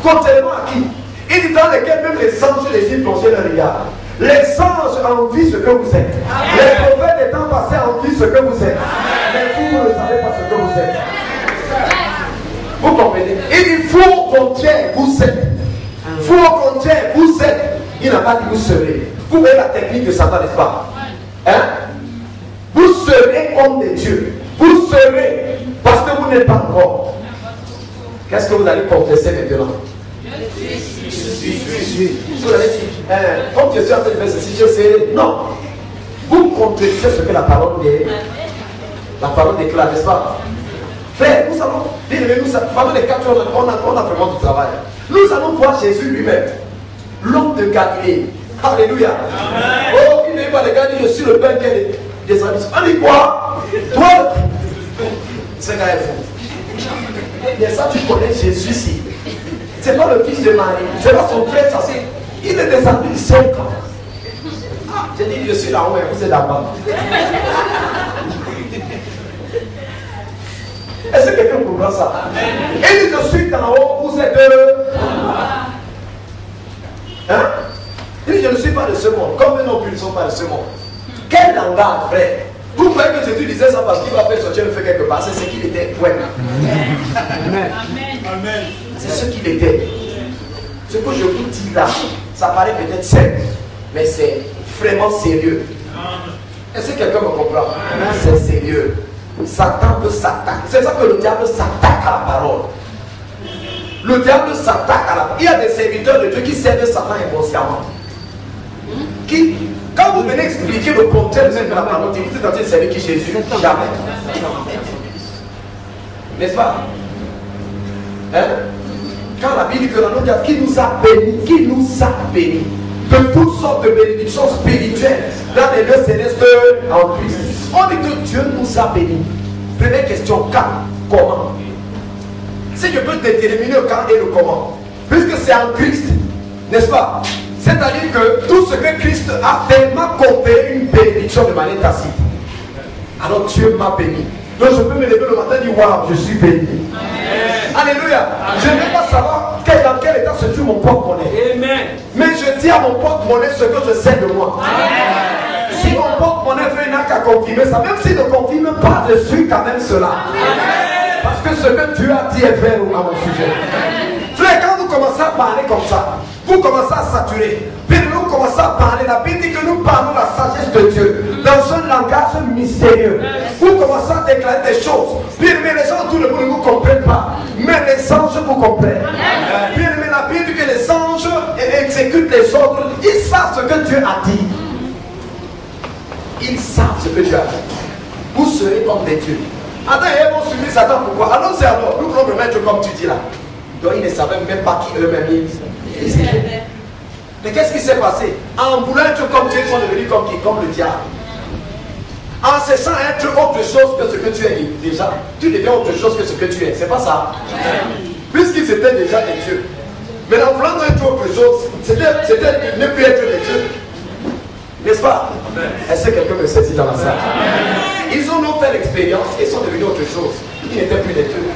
Contrairement à qui? Il dit dans lesquels même les anges les yeux plongés leur regard. Les anges envient ce que vous êtes. Amen. Les prophètes des temps passés envient ce que vous êtes. Amen. Mais vous, vous ne savez pas ce que vous êtes. Vous comprenez? Il faut compter, vous êtes. Il faut compter, vous êtes. Il n'a pas dit vous serez. Vous voyez la technique de Satan, n'est-ce pas? Hein? Vous serez comme des dieux. Vous serez parce que vous n'êtes pas mort. Qu'est-ce que vous allez confesser maintenant? Je suis. Vous allez dire, comme je suis en train de faire ceci, je serai. Non. Vous contredisez ce que la parole dit. La parole déclare, n'est-ce pas? Frère, nous allons, pendant les 4 heures, on a vraiment du travail. Nous allons voir Jésus lui-même, l'homme de Galilée. Alléluia. Amen. Oh, il n'est pas le gars, je suis le pain qui est des amis. On dit quoi? Toi, ce gars est fou. Mais ça, tu connais Jésus-ci. C'est pas le fils de Marie, c'est pas son frère, ça c'est. Il est descendu de 5 ans. Ah, j'ai dit, je suis là-haut et vous êtes là-bas. Est-ce que quelqu'un comprend ça? Et dit, je suis en haut, vous êtes hein? Il dit, je ne suis pas de ce monde, comme eux non plus ne sont pas de ce monde. Quel langage, frère? Vous croyez que Jésus disait ça parce qu'il va faire sortir le feu quelque part? C'est ce qu'il était. Ouais. Amen. Amen. C'est ce qu'il était. Ce que je vous dis là, ça paraît peut-être simple, mais c'est vraiment sérieux. Est-ce que quelqu'un me comprend? C'est sérieux. Satan peut s'attaquer. C'est ça que le diable s'attaque à la parole. Le diable s'attaque à la parole. Il y a des serviteurs de Dieu qui servent Satan inconsciemment. Qui, quand vous venez expliquer le contexte de la parole, vous êtes en train de servir qui Jésus? Jamais. N'est-ce pas? Hein? Quand la Bible dit que dans notre Dieu, qui nous a bénis de toutes sortes de bénédictions spirituelles dans les lieux célestes en Christ. On dit que Dieu nous a bénis. Première question, quand? Comment? Si je peux déterminer le quand et le comment, puisque c'est en Christ, n'est-ce pas? C'est-à-dire que tout ce que Christ a fait m'a conféré une bénédiction de manière tacite. Alors Dieu m'a béni. Donc je peux me lever le matin et dire, waouh, je suis béni. Alléluia. Je ne vais pas savoir dans quel état se trouve mon porte-monnaie. Mais je dis à mon porte-monnaie ce que je sais de moi. Amen. Si mon porte-monnaie fait un acte à confirmer ça, même s'il ne confirme pas, je suis quand même cela. Amen. Parce que ce que Dieu a dit est vrai à mon sujet. Frère, quand vous commencez à parler comme ça, vous commencez à saturer. Puis nous commençons à parler. La Bible dit que nous parlons la sagesse de Dieu dans un langage mystérieux. Vous commencez à déclarer des choses. Puis les gens autour de vous ne vous comprennent pas. Mais les anges vous comprennent. Puis la Bible dit que les anges exécutent les ordres. Ils savent ce que Dieu a dit. Ils savent ce que Dieu a dit. Vous serez comme des dieux. Adam et Ève ont suivi Satan. Pourquoi? Allons-y alors. Nous voulons remettre comme tu dis là. Donc ils ne savaient même pas qui eux-mêmes ils étaient. Mais qu'est-ce qui s'est passé? En voulant être comme Dieu, ils sont devenus comme qui? Comme le diable. En cessant être autre chose que ce que tu es déjà, tu deviens autre chose que ce que tu es. C'est pas ça? Puisqu'ils étaient déjà des dieux. Mais en voulant être autre chose, c'était ne plus être des dieux. N'est-ce pas? Est-ce que quelqu'un me saisit dans la salle? Ils ont donc fait l'expérience et sont devenus autre chose. Ils n'étaient plus des dieux.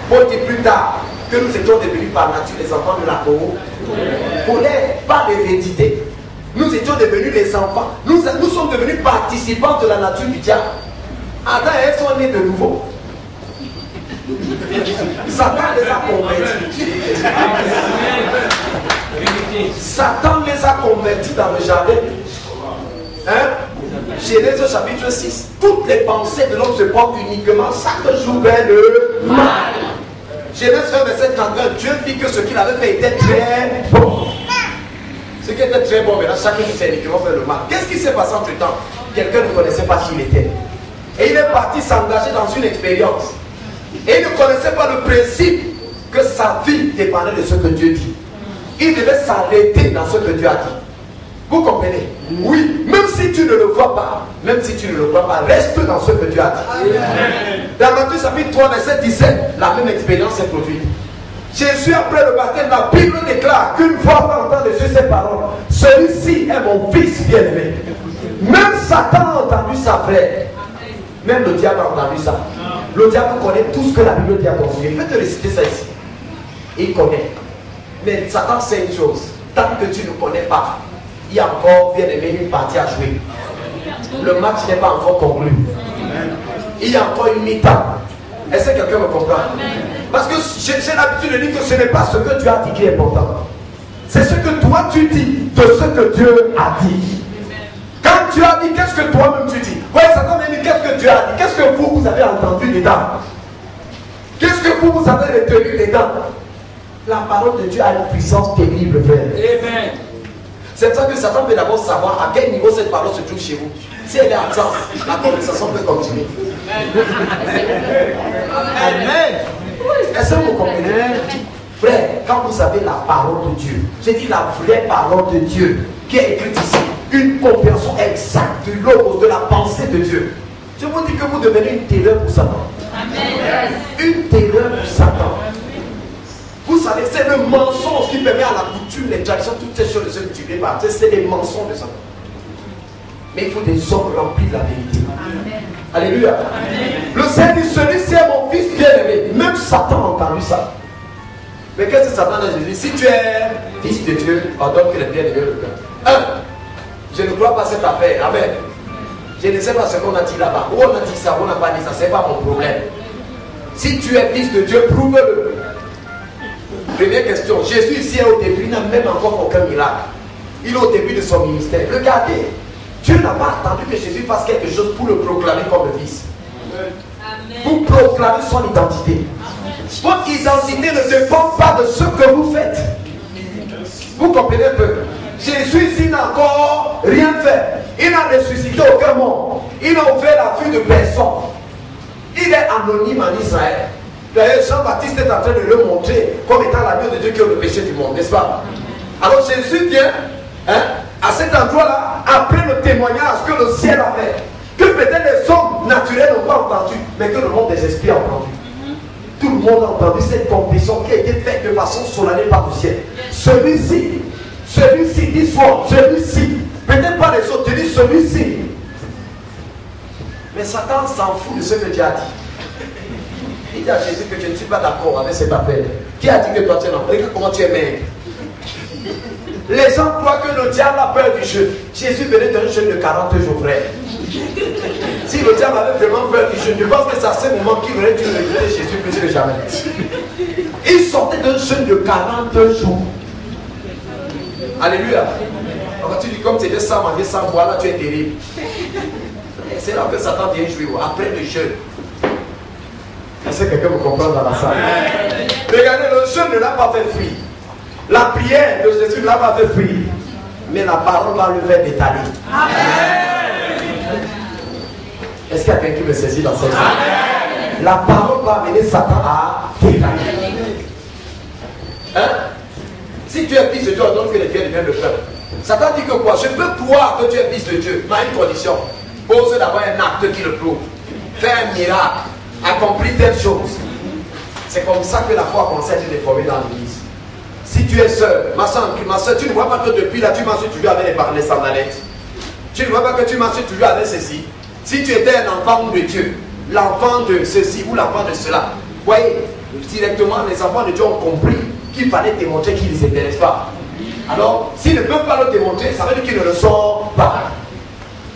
Pour dire plus tard que nous étions devenus par nature les enfants de la colère, pas d'hérédité. Nous étions devenus les enfants. Nous sommes devenus participants de la nature du diable. Adam et Ève sont nés de nouveau. Satan les a convertis. Satan les a convertis dans le jardin. Hein? Genèse chapitre 6. Toutes les pensées de l'homme se portent uniquement chaque jour vers le mal. Genèse 1, verset 31. Dieu dit que ce qu'il avait fait était très bon. Ce qui était très bon, maintenant chacun de ses uniquement faire le mal. Qu'est-ce qui s'est passé entre temps? Quelqu'un ne connaissait pas qui il était. Et il est parti s'engager dans une expérience. Et il ne connaissait pas le principe que sa vie dépendait de ce que Dieu dit. Il devait s'arrêter dans ce que Dieu a dit. Vous comprenez? Oui, même si tu ne le vois pas, reste dans ce que Dieu a dit. Dans Matthieu chapitre 3, verset 17, la même expérience s'est produite. Jésus, après le baptême, la Bible déclare qu'une fois par entendre Jésus ces paroles, celui-ci est mon fils bien-aimé. Même Satan a entendu ça, frère. Même le diable a entendu ça. Le diable connaît tout ce que la Bible dit à ton sujet. Faites réciter ça ici. Il connaît. Mais Satan sait une chose. Tant que tu ne connais pas, il y a encore, bien aimé, une partie à jouer. Le match n'est pas encore conclu. Il y a encore une mi-temps. Est-ce que quelqu'un me comprend? Parce que j'ai l'habitude de dire que ce n'est pas ce que Dieu a dit qui est important. C'est ce que toi tu dis de ce que Dieu a dit. Quand tu as dit, qu'est-ce que toi-même tu dis? Oui, Satan m'a dit, qu'est-ce que Dieu a dit? Qu'est-ce que vous avez entendu dedans? Qu'est-ce que vous avez retenu dedans? La parole de Dieu a une puissance terrible, frère. Amen. C'est pour ça que Satan peut d'abord savoir à quel niveau cette parole se trouve chez vous. Si elle est absente, la conversation peut continuer. Amen. Est-ce que vous comprenez? Frère, quand vous avez la parole de Dieu, j'ai dit la vraie parole de Dieu qui est écrite ici, une compréhension exacte du logos, de la pensée de Dieu, je vous dis que vous devenez une terreur pour Satan. Amen. Une terreur pour Satan. Vous savez, c'est le mensonge qui permet à la coutume, les traditions, toutes ces choses de se multiplier par. C'est les mensonges de Satan. Mais il faut des hommes remplis de la vérité. Amen. Alléluia. Amen. Le Seigneur dit, celui-ci est mon fils bien-aimé. Même Satan a entendu ça. Mais qu'est-ce que Satan a dit? Si tu es fils de Dieu, pardonne que les bien-aimés le cœur. Je ne crois pas cette affaire. Amen. Je ne sais pas ce qu'on a dit là-bas. Où on a dit ça, où on n'a pas dit ça. Ce n'est pas mon problème. Si tu es fils de Dieu, prouve-le. Première question. Jésus ici est au début, il n'a même encore aucun miracle. Il est au début de son ministère. Regardez. Dieu n'a pas attendu que Jésus fasse quelque chose pour le proclamer comme le fils. Vous proclamez son identité. Votre identité ne dépend pas de ce que vous faites. Vous comprenez un peu? Jésus ici n'a encore rien fait. Il n'a ressuscité aucun mort. Il n'a ouvert la vue de personne. Il est anonyme en Israël. D'ailleurs, Jean-Baptiste est en train de le montrer comme étant l'agneau de Dieu qui est le péché du monde, n'est-ce pas? Alors Jésus vient à cet endroit-là, après le témoignage que le ciel a fait, que peut-être les hommes naturels n'ont pas entendu, mais que le monde des esprits a entendu. Tout le monde a entendu cette confession qui a été faite de façon solennelle par le ciel. Celui-ci, dis fort, celui-ci, peut-être pas les autres, je dis celui-ci. Mais Satan s'en fout de ce que Dieu a dit. Il dit à Jésus que je ne suis pas d'accord avec cette affaire. Qui a dit que toi tu es là? Regarde comment tu es maigre. Les gens croient que le diable a peur du jeûne. Jésus venait d'un jeûne de 40 jours, frère. Si le diable avait vraiment peur du jeûne, je pense que c'est à ce moment qu'il aurait dû regretter Jésus plus que jamais. Il sortait d'un jeûne de 40 jours. Alléluia. Alors tu dis, comme tu es sans manger, sans boire, là tu es terrible. C'est là que Satan vient jouer, après le jeûne. Est-ce que quelqu'un me comprend dans la salle? Regardez, le jeûne ne l'a pas fait fuir. La prière de Jésus ne l'a pas fait fuir. Mais la parole va le faire détailler. Est-ce qu'il y a quelqu'un qui me saisit dans cette salle? La parole va amener Satan à détailler. Hein? Si tu es fils de Dieu, ordonne que les biens deviennent le peuple. Satan dit que quoi? Je peux croire que tu es fils de Dieu, mais à une condition. Pose d'abord un acte qui le prouve. Fais un miracle. Accomplis telle chose. C'est comme ça que la foi commence à être déformée dans l'église. Si tu es sœur, ma soeur, tu ne vois pas que depuis là tu marches toujours avec les sandalettes. Tu ne vois pas que tu marches toujours avec ceci. Si tu étais un enfant de Dieu, l'enfant de ceci ou l'enfant de cela, voyez, directement les enfants de Dieu ont compris qu'il fallait démontrer qu'ils ne les intéressent pas. Alors, s'ils ne peuvent pas le démontrer, ça veut dire qu'ils ne le sont pas.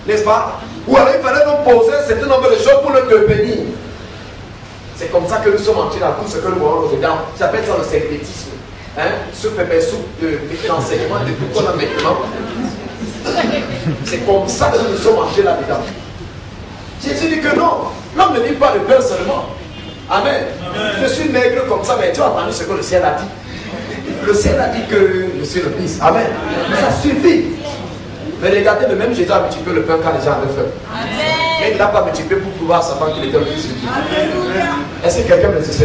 N'est-ce pas? Ou alors il fallait donc poser un certain nombre de choses pour le devenir. C'est comme ça que nous sommes entrés dans tout ce que nous voyons dedans. J'appelle ça le syncrétisme. Ce pépé soupe de l'enseignement de tout qu'on a maintenant. C'est comme ça que nous sommes entrés là-dedans. Jésus dit que non, l'homme ne vit pas de pain seulement. Amen. Je suis maigre comme ça, mais tu as entendu ce que le ciel a dit. Le ciel a dit que je suis le Fils. Amen. Ça suffit. Mais regardez, le même Jésus a multiplié le pain quand les gens avaient faim. Mais il ne l'a pas multiplié pour pouvoir savoir qu'il était le Fils de Dieu. Est-ce que quelqu'un me dit ça?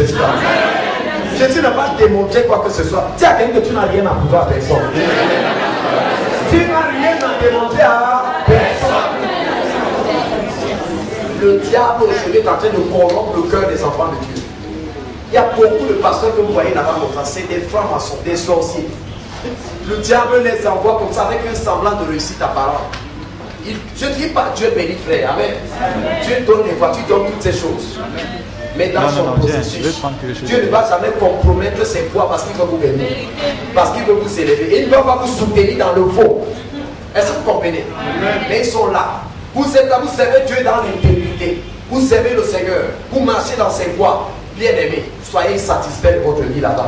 Jésus n'a pas démontré quoi que ce soit. Dis à quelqu'un que tu n'as rien à prouver à personne. Tu n'as rien à demander à personne. Le diable aujourd'hui est en train de corrompre le cœur des enfants de Dieu. Il y a beaucoup de pasteurs que vous voyez là-bas comme ça, c'est des francs-maçons, des sorciers. Le diable les envoie comme ça avec un semblant de réussite apparente. Je ne dis pas Dieu bénit frère, amen. Dieu donne les voitures, donne toutes ces choses. Mais dans son processus, Dieu ne va jamais compromettre ses voies parce qu'il veut vous bénir, parce qu'il veut vous élever. Et il ne va pas vous soutenir dans le faux. Est-ce que vous comprenez? Mais ils sont là. Vous êtes là, vous servez Dieu dans l'intégrité. Vous servez le Seigneur. Vous marchez dans ses voies. Bien-aimés, soyez satisfaits de votre vie là-bas.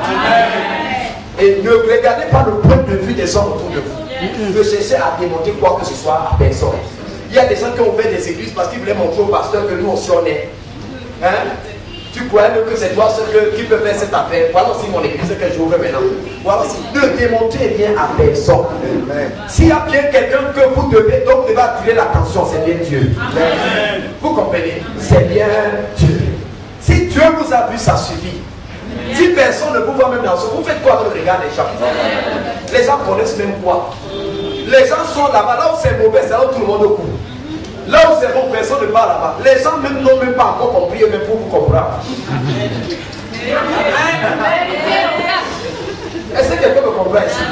Et ne regardez pas le point de vue des hommes autour de vous. Ne cherchez à démontrer quoi que ce soit à personne. Il y a des gens qui ont fait des églises parce qu'ils voulaient montrer au pasteur que nous on s'en est. Hein? Tu crois que c'est toi seul qui peut faire cette affaire? Voilà aussi mon église que j'ouvre maintenant. Voilà aussi. Ne démontrez rien à personne. S'il y a bien quelqu'un que vous devez, donc devez attirer l'attention, c'est bien Dieu. Amen. Vous comprenez? C'est bien Dieu. Si Dieu vous a vu, ça suffit. Si personne ne vous voit même dans ce, vous faites quoi avec le regard des gens? Les gens connaissent même quoi? Les gens sont là-bas, là où c'est mauvais, c'est là où tout le monde court. Là où c'est bon, personne ne parle là-bas. Les gens même n'ont même pas encore compris, même pour vous comprendre. Est-ce que quelqu'un me comprend ici?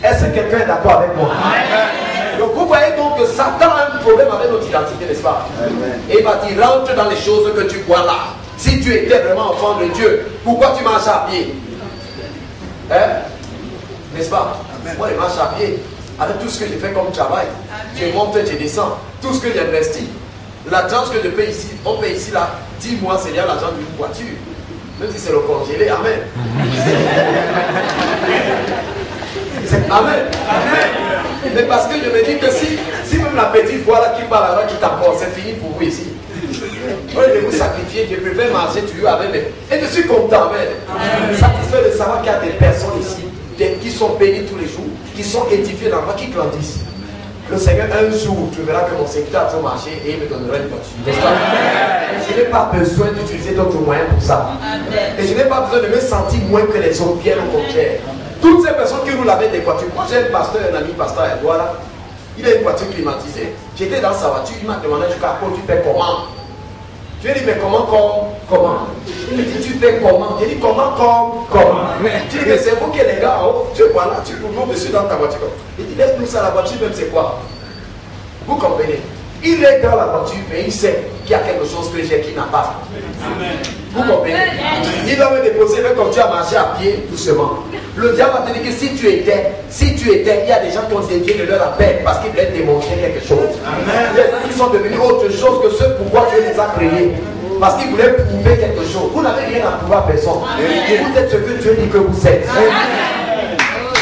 Est-ce que quelqu'un est d'accord avec moi? Donc vous voyez donc que Satan a un problème avec notre identité, n'est-ce pas? Et il va dire, rentre dans les choses que tu vois là. Si tu étais vraiment enfant de Dieu, pourquoi tu marches à pied? Hein? N'est-ce pas? Moi je marche à pied. Avec tout ce que j'ai fait comme travail, je monte, je descends, tout ce que j'ai investi, l'argent que je paye ici, on paye ici là, 10 mois, c'est déjà l'argent d'une voiture. Même si c'est le congelé, amen. Amen. Amen. Mais parce que je me dis que si même la petite voix là qui parle là, qui t'apporte, c'est fini pour vous ici. Au lieu de vous sacrifier, je préfère marcher toujours avec mes. Et je suis content, amen. Satisfait de savoir qu'il y a des personnes ici qui sont bénis tous les jours, qui sont édifiés dans moi, qui grandissent. Le Seigneur, un jour, tu verras que mon secteur a tout marché et il me donnera une voiture. N'est-ce pas? Je n'ai pas besoin d'utiliser d'autres moyens pour ça. Et je n'ai pas besoin de me sentir moins que les autres, bien au contraire. Toutes ces personnes qui roulent avec des voitures. Moi, j'ai un pasteur, un ami pasteur Edouard là. Il a une voiture climatisée. J'étais dans sa voiture, il m'a demandé jusqu'à quand tu fais comment? Je lui ai dit, mais comment? Il me dit, tu fais comment? J'ai dit, comment? Tu dis, mais c'est vous qui les gars en haut. Tu vois là, tu roules dessus dans ta voiture. Il dit, laisse-nous ça, la voiture même c'est quoi? Vous comprenez? Il est dans la voiture, mais il sait qu'il y a quelque chose que j'ai qui n'a pas. Vous comprenez? Il va me déposer, même quand tu as marché à pied, doucement. Le diable va te dire que si tu étais, il y a des gens qui ont dédié de leur appel parce qu'ils voulaient démontrer quelque chose. Les gens qui sont devenus autre chose que ce pourquoi Dieu les a créés. Parce qu'ils voulaient prouver quelque chose. Vous n'avez rien à prouver à personne. Vous êtes ce que Dieu dit que vous êtes.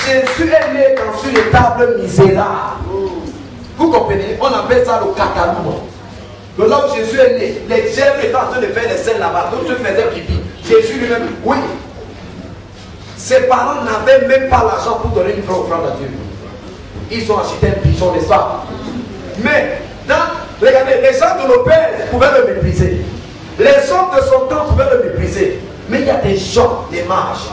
Jésus est né dans une étable misérable. Vous comprenez? On appelle ça le catalouement. Donc là où Jésus est né, les germes étaient en train de faire les scènes là-bas. Donc Dieu faisait pipi. Jésus lui-même, oui. Ses parents n'avaient même pas l'argent pour donner une vraie offrande à Dieu. Ils ont acheté un pigeon, n'est-ce pas? Mais, regardez, les gens de nos pères pouvaient le mépriser. Les hommes de son temps pouvaient le mépriser. Mais il y a des gens, des mages.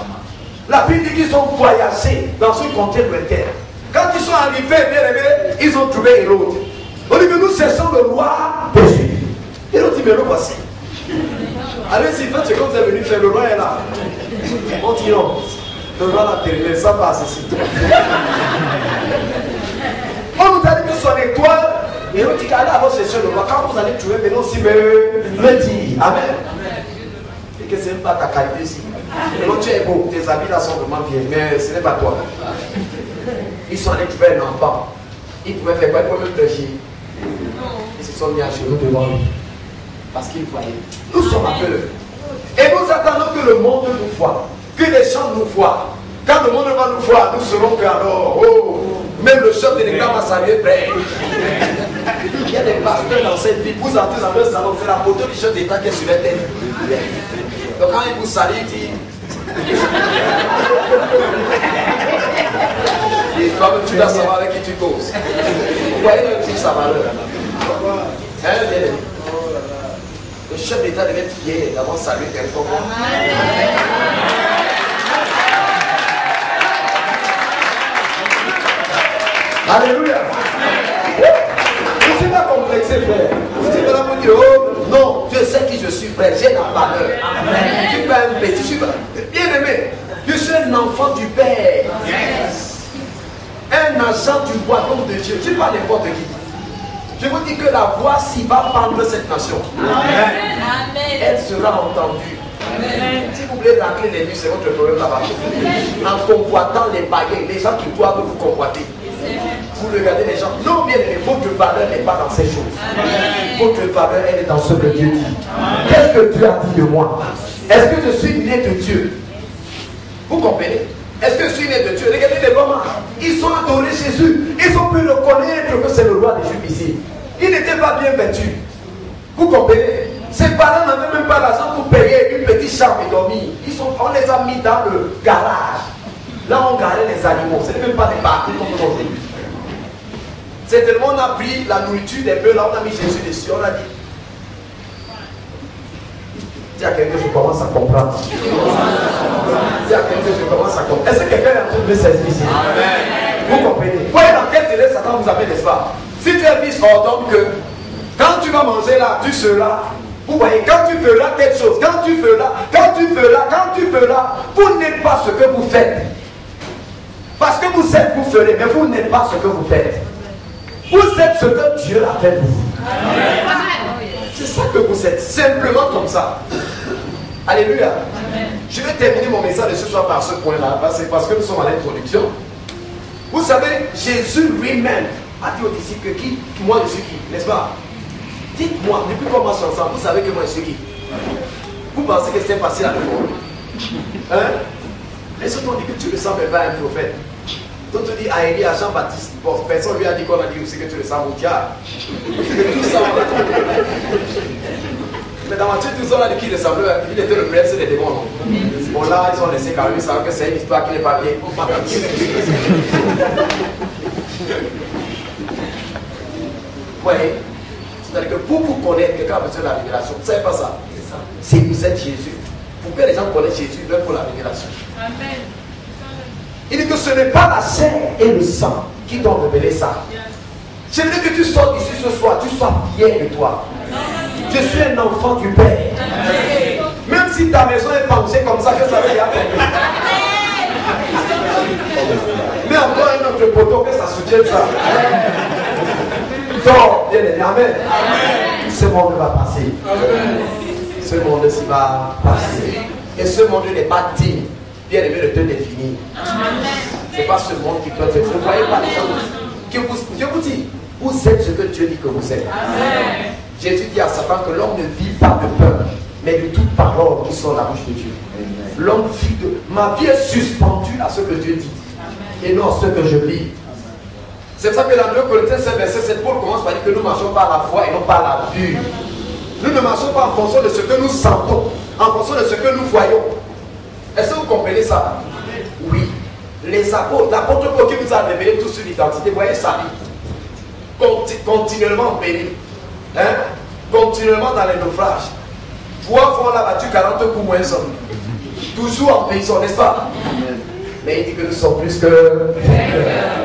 La Bible dit qu'ils ont voyagé dans une contrée lointaine. Quand ils sont arrivés, bien aimés, ils ont trouvé Hérode. On dit que nous cherchons le roi de Jésus. Hérode dit, mais le voici. Allez-y, faites ce que vous êtes venu faire, le roi est là. On dit non. Le roi l'a terminé, ça passe ici. On nous a dit que son étoile, et on dit qu'allez avant chercher le roi. Quand vous allez trouver, mais aussi me dire. Amen. Et que ce n'est pas ta qualité ici. Et non, tu es beau, tes habits là sont vraiment bien, mais ce n'est pas toi. Ils sont allés trouver un enfant. Ils pouvaient faire quoi? Ils pouvaient même prêcher. Ils se sont mis à genoux devant lui. Parce qu'ils voyaient. Nous sommes aveugles. Et nous attendons que le monde nous voie. Que les gens nous voient. Quand le monde va nous voir, nous serons que alors, oh, même le chef de l'État va saluer près. Il y a des pasteurs dans cette ville. Vous entrez dans leur salon, c'est la photo du chef d'État qui est sur la tête. Donc quand il vous salue, il dit. Et toi-même, tu dois savoir avec qui tu causes. Vous voyez le type sa valeur. Hein, bien aimé. Le chef d'État devait prier d'abord saluer quelqu'un. Alléluia. Je ne suis pas complexé, frère. Je suis là pour dire, oh non, je sais qui je suis, frère. J'ai la valeur. Je ne suis pas un petit. Je suis pas... Bien aimé, je suis un enfant du Père. Un agent du royaume de Dieu. Je ne suis pas n'importe qui. Je vous dis que la voix s'y va prendre cette nation. Amen. Elle sera entendue. Amen. Si vous voulez racler les nuits, c'est votre problème là-bas. En convoitant les païens, les gens qui doivent vous convoiter. Vous regardez les gens. Non, bien aimé, votre valeur n'est pas dans ces choses. Amen. Votre valeur, elle est dans ce que Dieu dit. Qu'est-ce que Dieu a dit de moi? Est-ce que je suis né de Dieu? Vous comprenez? Est-ce que je suis né de Dieu? Regardez les Romains. Ils ont adoré Jésus. Ils ont pu reconnaître que c'est le roi des Juifs ici. Il n'était pas bien vêtu. Vous comprenez? Ses parents n'avaient même pas l'argent pour payer une petite chambre et dormir. On les a mis dans le garage. Là, on garait les animaux. Ce n'est même pas des parties comme aujourd'hui. C'est tellement on a pris la nourriture des bœufs, là, on a mis Jésus dessus. On a dit. Dis à quelqu'un, je commence à comprendre. Dis à quelqu'un, je commence à comprendre. Est-ce que quelqu'un est en train de me saisir ici? Vous comprenez? Voyez dans quel délai Satan vous appelle, n'est-ce pas? Si tu es fils, ordonne que quand tu vas manger là, tu seras. Vous voyez, quand tu feras quelque chose, quand tu feras, vous n'êtes pas ce que vous faites. Parce que vous êtes, vous ferez, mais vous n'êtes pas ce que vous faites. Vous êtes ce que Dieu a fait de vous. C'est ça que vous êtes, simplement comme ça. Alléluia. Je vais terminer mon message de ce soir par ce point-là, parce que nous sommes à l'introduction. Vous savez, Jésus lui-même a dit aux disciples que moi je suis qui, n'est-ce pas? Dites-moi, depuis qu'on marche ensemble, vous savez que moi je suis qui? Vous pensez que c'est facile à répondre? Hein? Les autres ont dit que tu ne ressembles pas à un prophète. D'autres disent à Élie, à Jean-Baptiste. Bon, personne lui a dit qu'on a dit aussi que tu ressembles au diable. Tout ça, on a trouvé. Mais dans Matthieu 12, on a dit qu'il ressemblait, il était le prince des démons. Bon, là, ils ont laissé quand même savoir que c'est une histoire qui n'est pas bien. Vous voyez? C'est-à-dire que pour vous connaître, quelqu'un a besoin de la révélation. Vous ne savez pas ça? Si vous êtes Jésus, pour que les gens connaissent Jésus, ils veulent pour la révélation. Amen. Il dit que ce n'est pas la chair et le sang qui t'ont révélé ça. Je veux que tu sortes ici ce soir, tu sois fier de toi. Je suis un enfant du Père. Même si ta maison est pensée comme ça, que ça veut dire. Mais encore un autre poteau que ça soutienne ça. Donc, bien aimé, amen. Ce monde va passer. Ce monde s'y va passer. Et ce monde n'est pas digne, bien aimé, de te définir. Ce n'est pas ce monde qui doit te définir. Vous ne voyez pas les gens. Je vous dis, vous êtes ce que Dieu dit que vous êtes. Jésus dit à Satan que l'homme ne vit pas de peur, mais de toute parole qui sort de la bouche de Dieu. L'homme vit de... Ma vie est suspendue à ce que Dieu dit. Et non à ce que je lis. C'est pour ça que dans 2 Corinthiens 5, verset 7, Paul commence par dire que nous marchons par la foi et non par la vue. Nous ne marchons pas en fonction de ce que nous sentons, en fonction de ce que nous voyons. Est-ce que vous comprenez ça? Oui. Les apôtres, l'apôtre Paul qui nous a révélé tout sur l'identité, vous voyez sa vie. Continuellement en péril. Hein? Continuellement dans les naufrages. 3 fois on a battu 40 coups moins hommes. Toujours en prison, n'est-ce pas? Mais il dit que nous sommes plus que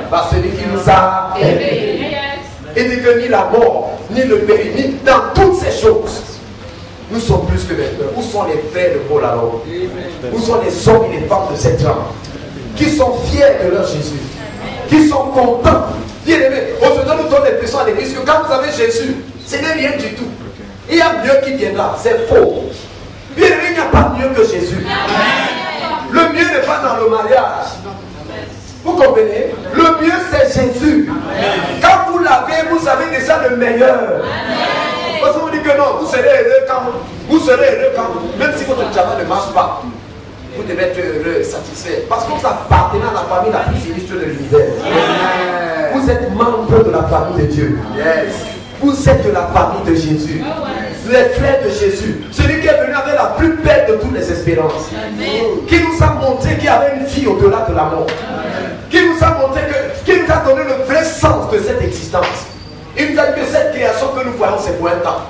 par celui qui nous a aimés. Il dit que ni la mort, ni le péril, ni dans toutes ces choses, nous sommes plus que vainqueurs. Où sont les frères de Paul alors? Où sont les hommes et les femmes de cette âme qui sont fiers de leur Jésus, qui sont contents? Bien aimés, aujourd'hui nous donnons l'impression à l'église que quand vous avez Jésus, ce n'est rien du tout. Il y a mieux qui viendra, c'est faux. Bien aimé, il n'y a pas mieux que Jésus. Le mieux n'est pas dans le mariage. Vous comprenez? Le mieux c'est Jésus. Quand vous l'avez, vous avez déjà le meilleur. Parce qu'on dit que non, vous serez heureux quand, même si votre travail ne marche pas, vous devez être heureux, satisfait. Parce que vous appartenez à la famille la plus illustre de l'univers. Vous êtes membre de la famille de Dieu. Vous êtes de la famille de Jésus. Les frères de Jésus. Celui qui est venu avec la plus belle de toutes les espérances. Qui nous a montré qu'il y avait une vie au-delà de la mort. Qui nous a montré qui nous a donné le vrai sens de cette existence. Il nous a dit que cette création que nous voyons, c'est pour un temps.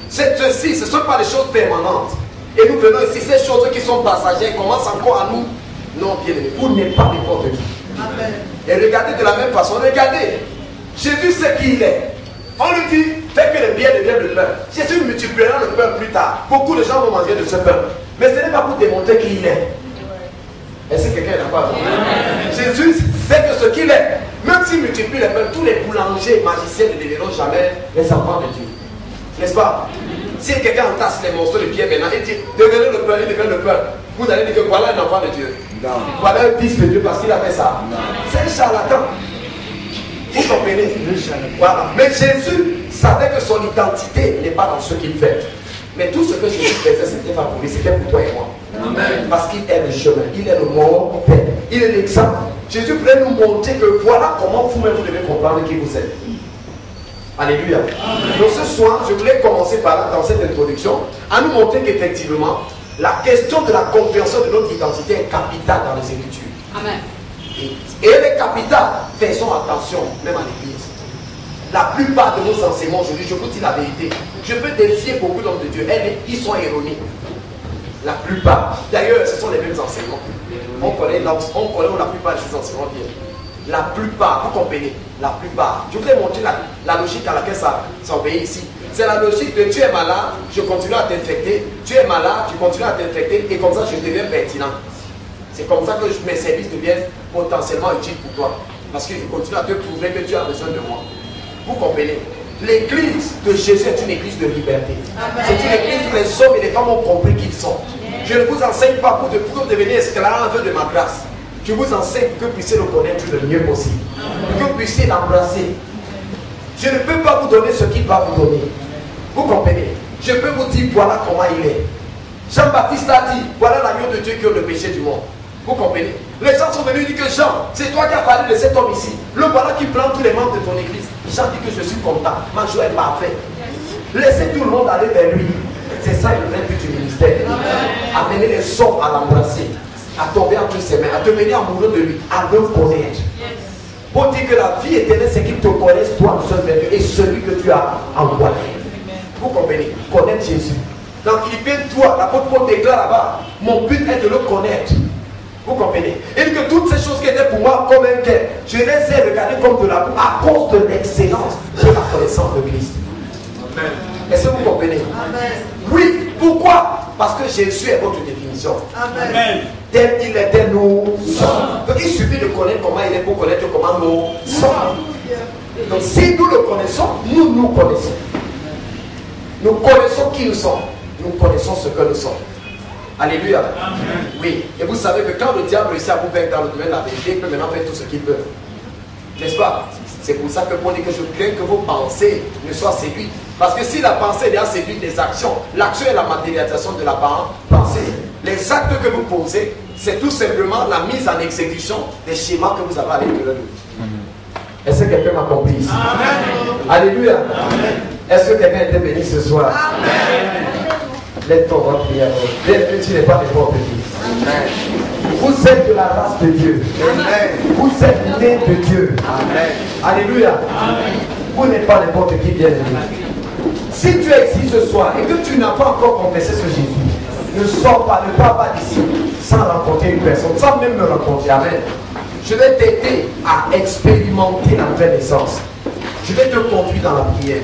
Ceci, ce ne sont pas des choses permanentes. Et nous venons ici, ces choses qui sont passagères commencent encore à nous. Non, bien aimé, vous n'êtes pas n'importe qui. Et regardez de la même façon, regardez. Jésus sait qui il est. On lui dit, fais que le bien devienne le pain. Jésus multipliera le pain plus tard. Beaucoup de gens vont manger de ce pain. Mais ce n'est pas pour démontrer qui il est. Est-ce que quelqu'un n'a pas vu? Jésus sait que ce qu'il est. Même s'il multiplie le pain, tous les boulangers et magiciens ne deviendront jamais les enfants de Dieu. N'est-ce pas? Si quelqu'un entasse les morceaux de pierre maintenant, il dit, devenez le pain, il devient le pain. Vous allez dire que voilà un enfant de Dieu. Non. Voilà un fils de Dieu parce qu'il a fait ça. C'est un charlatan. Vous comprenez? Voilà. Mais Jésus savait que son identité n'est pas dans ce qu'il fait. Mais tout ce que Jésus faisait, c'était pas pour lui, c'était pour toi et moi. Amen. Parce qu'il est le chemin, il est le modèle, il est l'exemple. Jésus voulait nous montrer que voilà comment vous-même vous devez comprendre qui vous êtes. Alléluia. Donc ce soir, je voulais commencer par là, dans cette introduction, à nous montrer qu'effectivement, la question de la compréhension de notre identité est capitale dans les Écritures. Amen. Et elle est capitale. Faisons attention, même à l'église. La plupart de nos enseignements aujourd'hui, je vous dis la vérité, je peux défier beaucoup d'hommes de Dieu, ils sont erronés. La plupart. D'ailleurs, ce sont les mêmes enseignements. On connaît la plupart de ces enseignements bien. La plupart, vous comprenez? La plupart. Je vous ai montré la logique à laquelle ça obéit ici. C'est la logique de tu es malade, je continue à t'infecter. Tu es malade, tu continues à t'infecter. Et comme ça, je deviens pertinent. C'est comme ça que mes services deviennent potentiellement utiles pour toi. Parce qu'ils continuent à te prouver que tu as besoin de moi. Vous comprenez? L'église de Jésus est une église de liberté. C'est une église où les hommes et les femmes ont compris qui ils sont. Je ne vous enseigne pas pour que vous deveniez esclaves de ma grâce. Je vous enseigne pour que vous puissiez le connaître le mieux possible. Pour que vous puissiez l'embrasser. Je ne peux pas vous donner ce qu'il va vous donner. Vous comprenez? Je peux vous dire voilà comment il est. Jean-Baptiste a dit voilà l'agneau de Dieu qui a le péché du monde. Vous comprenez? Les gens sont venus dire que Jean, c'est toi qui as parlé de cet homme ici. Le voilà qui prend tous les membres de ton église. Jean dit que je suis content. Ma joie est parfaite. Laissez tout le monde aller vers lui. C'est ça le vrai but du ministère. Amener les hommes à l'embrasser, à tomber entre ses mains, à devenir amoureux de lui, à le connaître. Pour dire que la vie éternelle, c'est qu'il te connaisse toi, le seul Dieu, et celui que tu as envoyé. Vous comprenez? Connaître Jésus. Dans Philippiens 3, l'apôtre Paul déclare là-bas, mon but est de le connaître. Vous comprenez? Et que toutes ces choses qui étaient pour moi comme un quai, je les ai regardées comme de la boue à cause de l'excellence de la connaissance de Christ. Amen. Est-ce que vous comprenez? Amen. Oui, pourquoi? Parce que Jésus est votre définition. Amen. Tel qu'il était, nous sommes. Donc il suffit de connaître comment il est pour connaître comment nous sommes. Donc si nous le connaissons, nous connaissons. Nous connaissons qui nous sommes. Nous connaissons ce que nous sommes. Alléluia. Amen. Oui. Et vous savez que quand le diable réussit à vous vaincre dans le domaine de la vérité, il peut maintenant faire tout ce qu'il peut. N'est-ce pas? C'est pour ça que Paul dit que je crains que vos pensées ne soient séduites. Parce que si la pensée est déjà séduite des actions, l'action est la matérialisation de la pensée. Les actes que vous posez, c'est tout simplement la mise en exécution des schémas que vous avez à l'intérieur de vous. Est-ce que quelqu'un m'a compris ici? Amen. Alléluia. Amen. Est-ce que quelqu'un a été béni ce soir? Amen. Lève-toi votre prière. Bienvenue, tu n'es pas n'importe qui. Vous êtes de la race de Dieu. Amen. Vous êtes né de Dieu. Amen. Alléluia. Amen. Vous n'êtes pas n'importe qui, bien-aimé. Si tu es ici ce soir et que tu n'as pas encore confessé ce Jésus, ne sors pas, ne pars pas d'ici sans rencontrer une personne, sans même me rencontrer. Amen. Je vais t'aider à expérimenter la nouvelle naissance. Je vais te conduire dans la prière.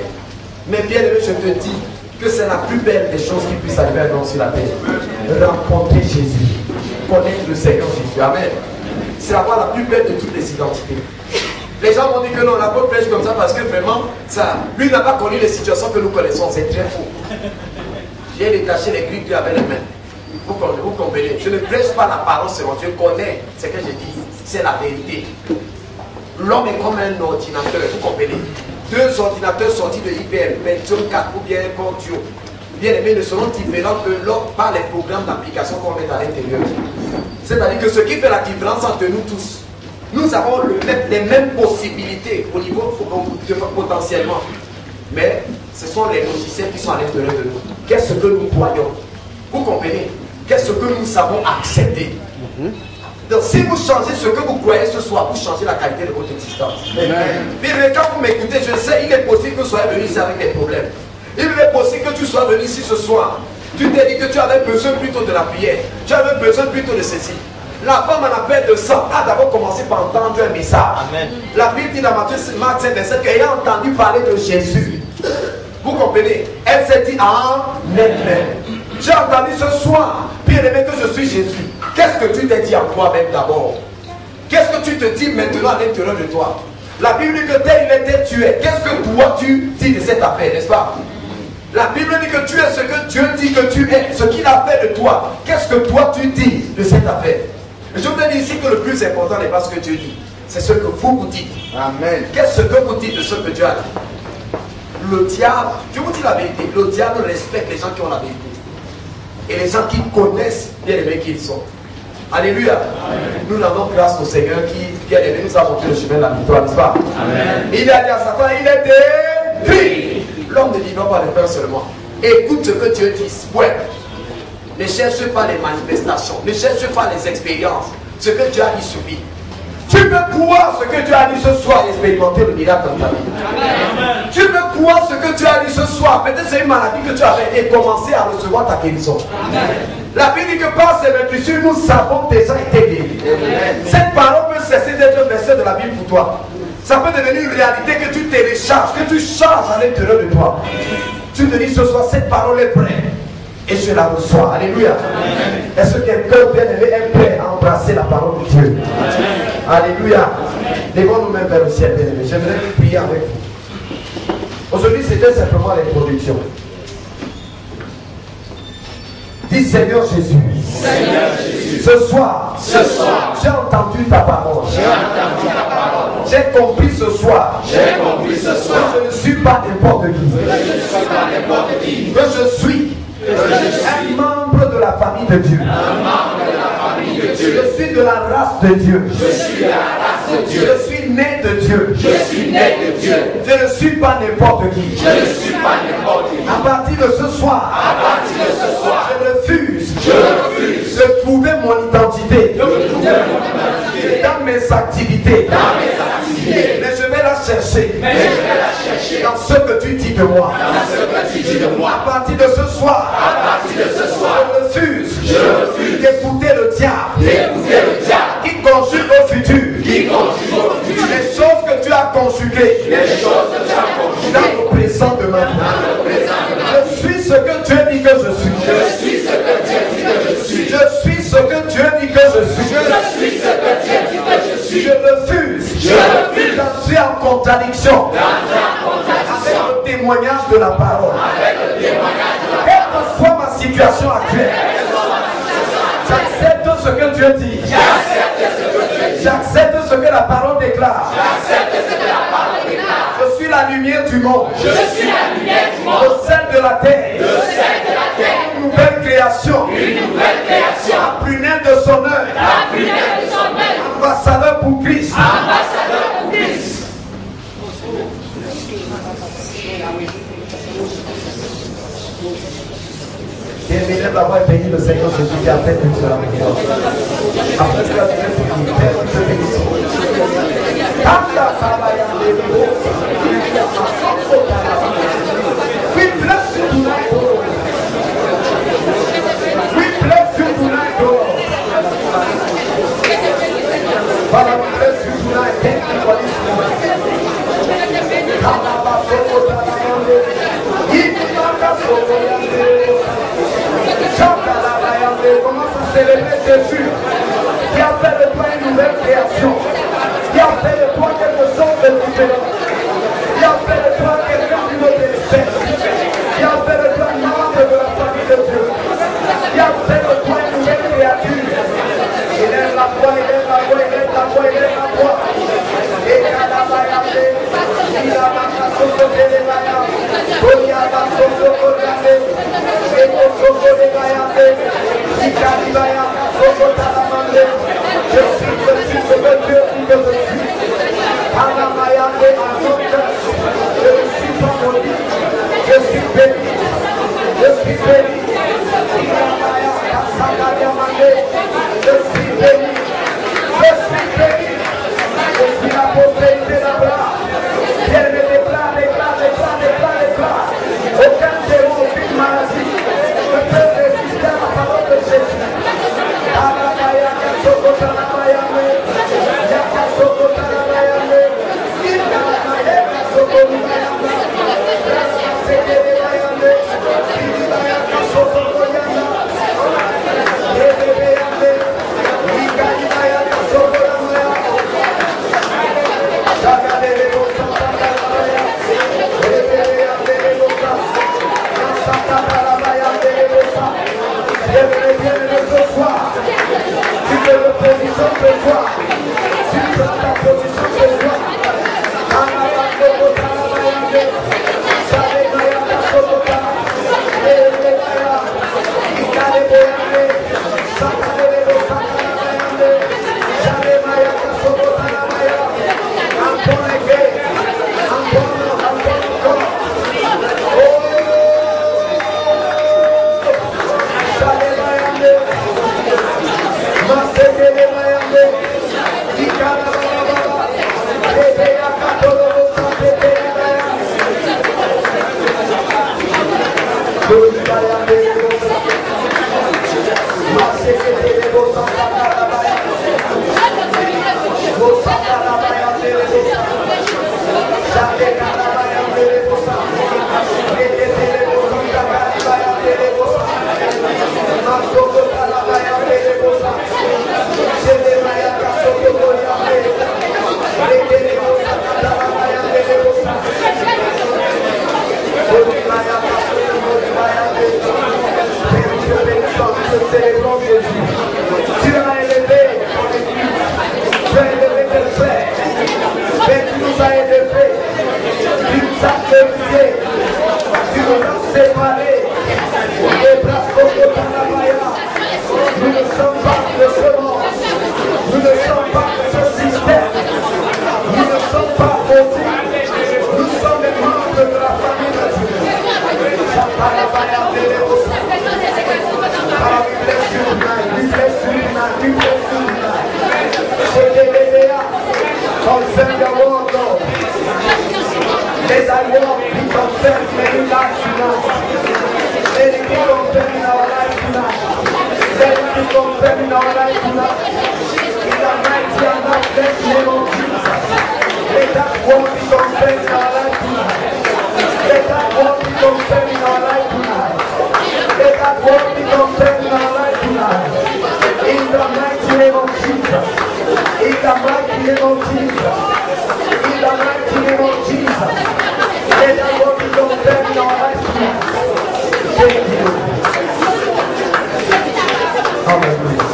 Mais bien aimé, je te dis que c'est la plus belle des choses qui puisse arriver à nous sur la terre. Rencontrer Jésus. Connaître le Seigneur Jésus. Amen. C'est avoir la plus belle de toutes les identités. Les gens m'ont dit que non, l'apôtre prêche comme ça parce que vraiment, ça, lui n'a pas connu les situations que nous connaissons. C'est très faux. J'ai détaché les grilles avec les mains. Vous comprenez? Je ne prêche pas la parole seulement. Je connais ce que je dis. C'est la vérité. L'homme est comme un ordinateur. Vous comprenez? Deux ordinateurs sortis de IBM, Pentium 4 ou bien Contio. Bien aimés, ne seront différents que l'homme par les programmes d'application qu'on met à l'intérieur. C'est-à-dire que ce qui fait la différence entre nous tous, nous avons les mêmes possibilités au niveau potentiellement. Mais ce sont les logiciels qui sont à l'intérieur de nous. Qu'est-ce que nous croyons? Vous comprenez? Qu'est-ce que nous savons accepter? Donc si vous changez ce que vous croyez ce soir, vous changez la qualité de votre existence. Mais quand vous m'écoutez, je sais, il est possible que vous soyez venu ici avec des problèmes. Il est possible que tu sois venu ici ce soir. Tu t'es dit que tu avais besoin plutôt de la prière. Tu avais besoin plutôt de ceci. La femme en appel de sang a d'abord commencé par entendre un message. Amen. La Bible dit dans Marc 5, verset qu'ayant entendu parler de Jésus, vous comprenez, elle s'est dit en elle-même. J'ai entendu ce soir, bien aimé, que je suis Jésus. Qu'est-ce que tu t'es dit en toi-même d'abord? Qu'est-ce que tu te dis maintenant à l'intérieur de toi? La Bible dit que tel il était, tu es. Qu'est-ce que toi tu dis de cette affaire, n'est-ce pas? La Bible dit que tu es ce que Dieu dit que tu es, ce qu'il a fait de toi. Qu'est-ce que toi tu dis de cette affaire? Je vous dis ici que le plus important n'est pas ce que Dieu dit, c'est ce que vous dites. Amen. Qu'est-ce que vous dites de ce que Dieu a dit? Le diable, je vous dis la vérité, le diable respecte les gens qui ont la vérité. Et les gens qui connaissent bien aimé qui ils sont. Alléluia. Amen. Nous rendons grâce au Seigneur qui, bien aimé, nous a montré le chemin de la victoire, n'est-ce pas? Amen. Il a dit à Satan, il est écrit. L'homme ne vivra pas de pain seulement. Écoute ce que Dieu dit. Ouais. Ne cherche pas les manifestations. Ne cherche pas les expériences. Ce que Dieu a dit suffit. Tu peux croire ce que Dieu a dit ce soir et expérimenter le miracle dans ta vie. Amen. Tu peux croire ce que Dieu a dit ce soir. Peut-être c'est une maladie que tu avais et commencer à recevoir ta guérison. Amen. La Bible dit que par ces meurtrissures, nous savons que tes gens étaient guéris. Cette parole peut cesser d'être un verset de la Bible pour toi. Ça peut devenir une réalité que tu télécharges, que tu charges à l'intérieur de toi. Tu te dis ce soir, cette parole est prête. Et je la reçois. Alléluia. Est-ce que quelqu'un bien aimé est prêt à embrasser la parole de Dieu? Amen. Alléluia. Levons nous-mêmes vers le ciel, bien aimé. J'aimerais prier avec vous. Aujourd'hui, c'était simplement l'introduction. Dis Seigneur Jésus. Seigneur Jésus. Ce soir, j'ai entendu ta parole. J'ai compris ce soir. Que je ne suis pas n'importe qui. Que je suis un membre de la famille de Dieu. Je suis de la race de Dieu. Je suis né de Dieu. Je ne suis pas n'importe qui. À partir de ce soir, je refuse de trouver mon identité dans mes activités. Mais je vais la chercher dans ce que tu dis de moi. À partir de ce soir, je refuse d'écouter le diable qui conjugue au futur les choses que tu as conjuguées dans le présent de ma vie. Je suis ce que Dieu dit que je suis. Je suis ce que Dieu dit que je suis. Je refuse d'entrer en contradiction avec le témoignage de la parole. Quelle que soit ma situation actuelle, j'accepte ce que Dieu dit. J'accepte ce que la parole déclare. Je suis la lumière du monde. Le sel de la terre. Une nouvelle création. La prunelle de son œuvre. Ambassadeur pour Christ. Et bénir d'avoir béni le Seigneur Jésus qui a fait que tu sois meilleur. Après ce que tu as fait, Père, nous te bénissons. We bless you tonight, Lord. We bless you tonight, Lord. Father, we bless you tonight. Thank you for this moment. Commence à célébrer Jésus qui a fait de toi une nouvelle création, qui a fait de toi quelque chose de différent, qui a fait de toi quelqu'un d'une autre espèce, qui a fait de toi un membre de la famille de Dieu, qui a fait de toi une nouvelle créature. Il aime la foi, il aime la foi, il aime la foi, il aime la foi. Et Kadabayande, il a marqué son côté des Bayards, il a marqué son côté des Bayards, et son côté des Bayards. divisés. Tu nous as séparés. Les bras de Panamaya. Nous ne sommes pas de ce monde. Nous ne sommes pas de ce système. Nous ne sommes pas aussi. Nous sommes les membres de la famille de Dieu. Confirm your word, Lord. Let thy word be confirmed in every life tonight. Let it be confirmed in our life tonight. Let it be confirmed in our life tonight. In the mighty and matchless name of Jesus. Let that word be confirmed in our life tonight. Let that word be confirmed in our life tonight. Let that word be confirmed in our life tonight. In the mighty name of Jesus. In the mighty name of Jesus. In the mighty name of Jesus. Let that word be confirmed in our life tonight. Thank you. Hallelujah.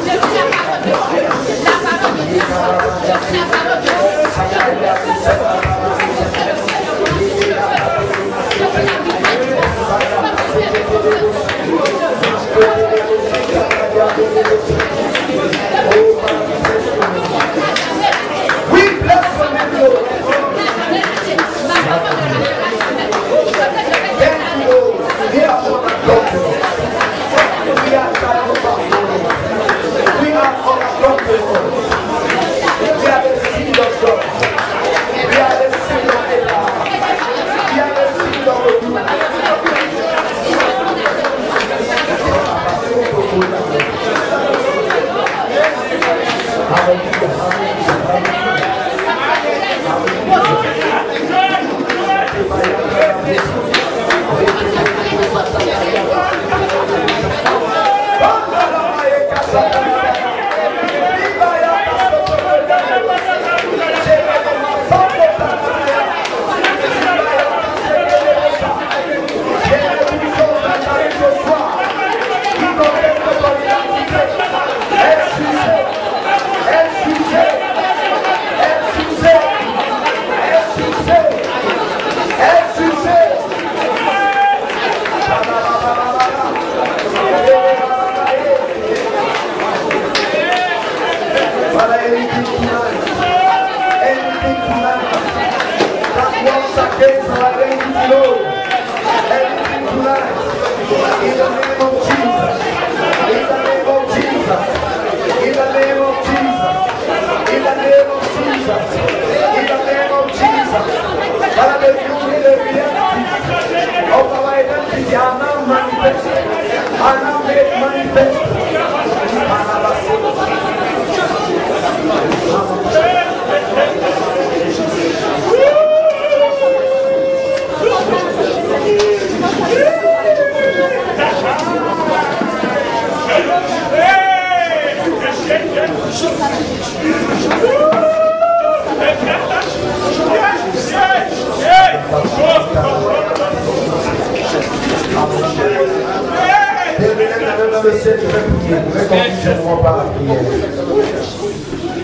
We bless your name, Lord. Thank you, Lord. We are on the control. We are we are on the control. We are the seed of God. We are the seed of Abraham. We are the seed of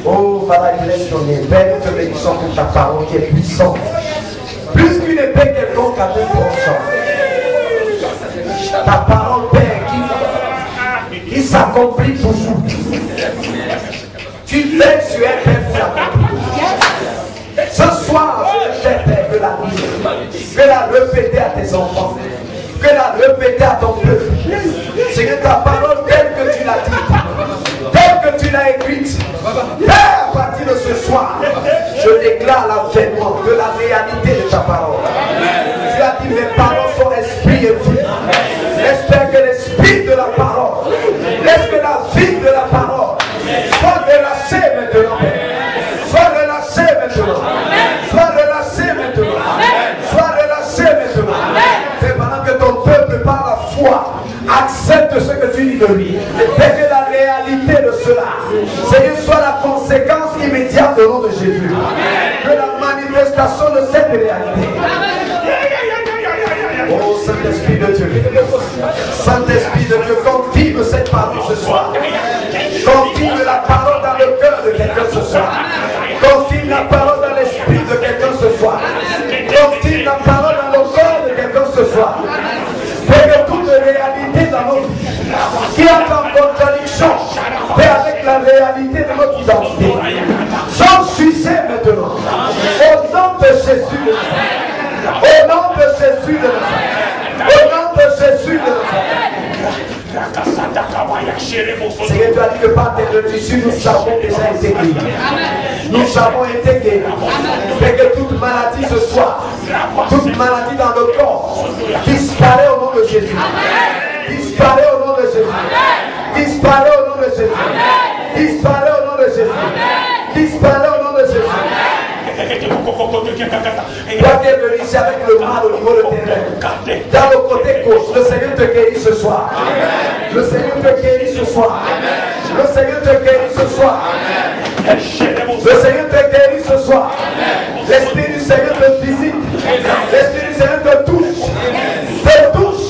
Oh, Père, Père, nous te bénissons pour ta parole qui est puissante. Plus qu'une épée quelconque à deux tranchants. Ta parole, Père, qui s'accomplit toujours. Tu veilles sur elle, Père, pour l'accomplir. Ce soir, je te Père, que la lire, que la répéter à tes enfants, que la répéter à ton peuple. Seigneur, ta parole telle que tu l'as dit, telle que tu l'as écrite. Père, à partir de ce soir, je déclare l'avènement de la réalité de ta parole. Tu as dit, mes paroles sont esprit et vie. Laisse que l'esprit de la parole, laisse que la vie de la parole soit relâchée maintenant. Soit relâchée maintenant. Soit relâchée maintenant. Soit relâchée maintenant. C'est pendant que ton peuple, par la foi, accepte ce que tu dis de lui. Et que la réalité de cela, Seigneur, soit la conséquence immédiate au nom de Jésus. Que la manifestation de cette réalité. Oh Saint-Esprit de Dieu, Saint-Esprit de Dieu, confirme cette parole ce soir. Confirme la parole dans le cœur de quelqu'un ce soir. Confirme la parole dans l'esprit de quelqu'un ce soir. Confirme la parole dans le corps soir. Père, que toute réalité dans nos vies qui est en contradiction, Père, avec la réalité de notre identité, j'en suis maintenant. Au nom de Jésus de Nazareth. Au nom de Jésus de Nazareth. Au nom de Jésus de Nazareth. Seigneur, tu as dit que par tes tissus, nous avons déjà été guéris. Nous avons été guéris. Fais que toute maladie ce soir, toute maladie dans le corps, disparaît au nom de Jésus. Disparaît au nom de Jésus. Disparaît au nom de Jésus. Disparaît au nom de Jésus. Disparaît au nom de Jésus. Toi qui es venu ici avec le mal au niveau de tes rêves, dans le côté gauche, le Seigneur te guérit ce soir. Le Seigneur te guérit ce soir. Le Seigneur te guérit ce soir. Le Seigneur te guérit ce soir. L'Esprit du Seigneur te visite. L'Esprit du Seigneur te touche. Te touche.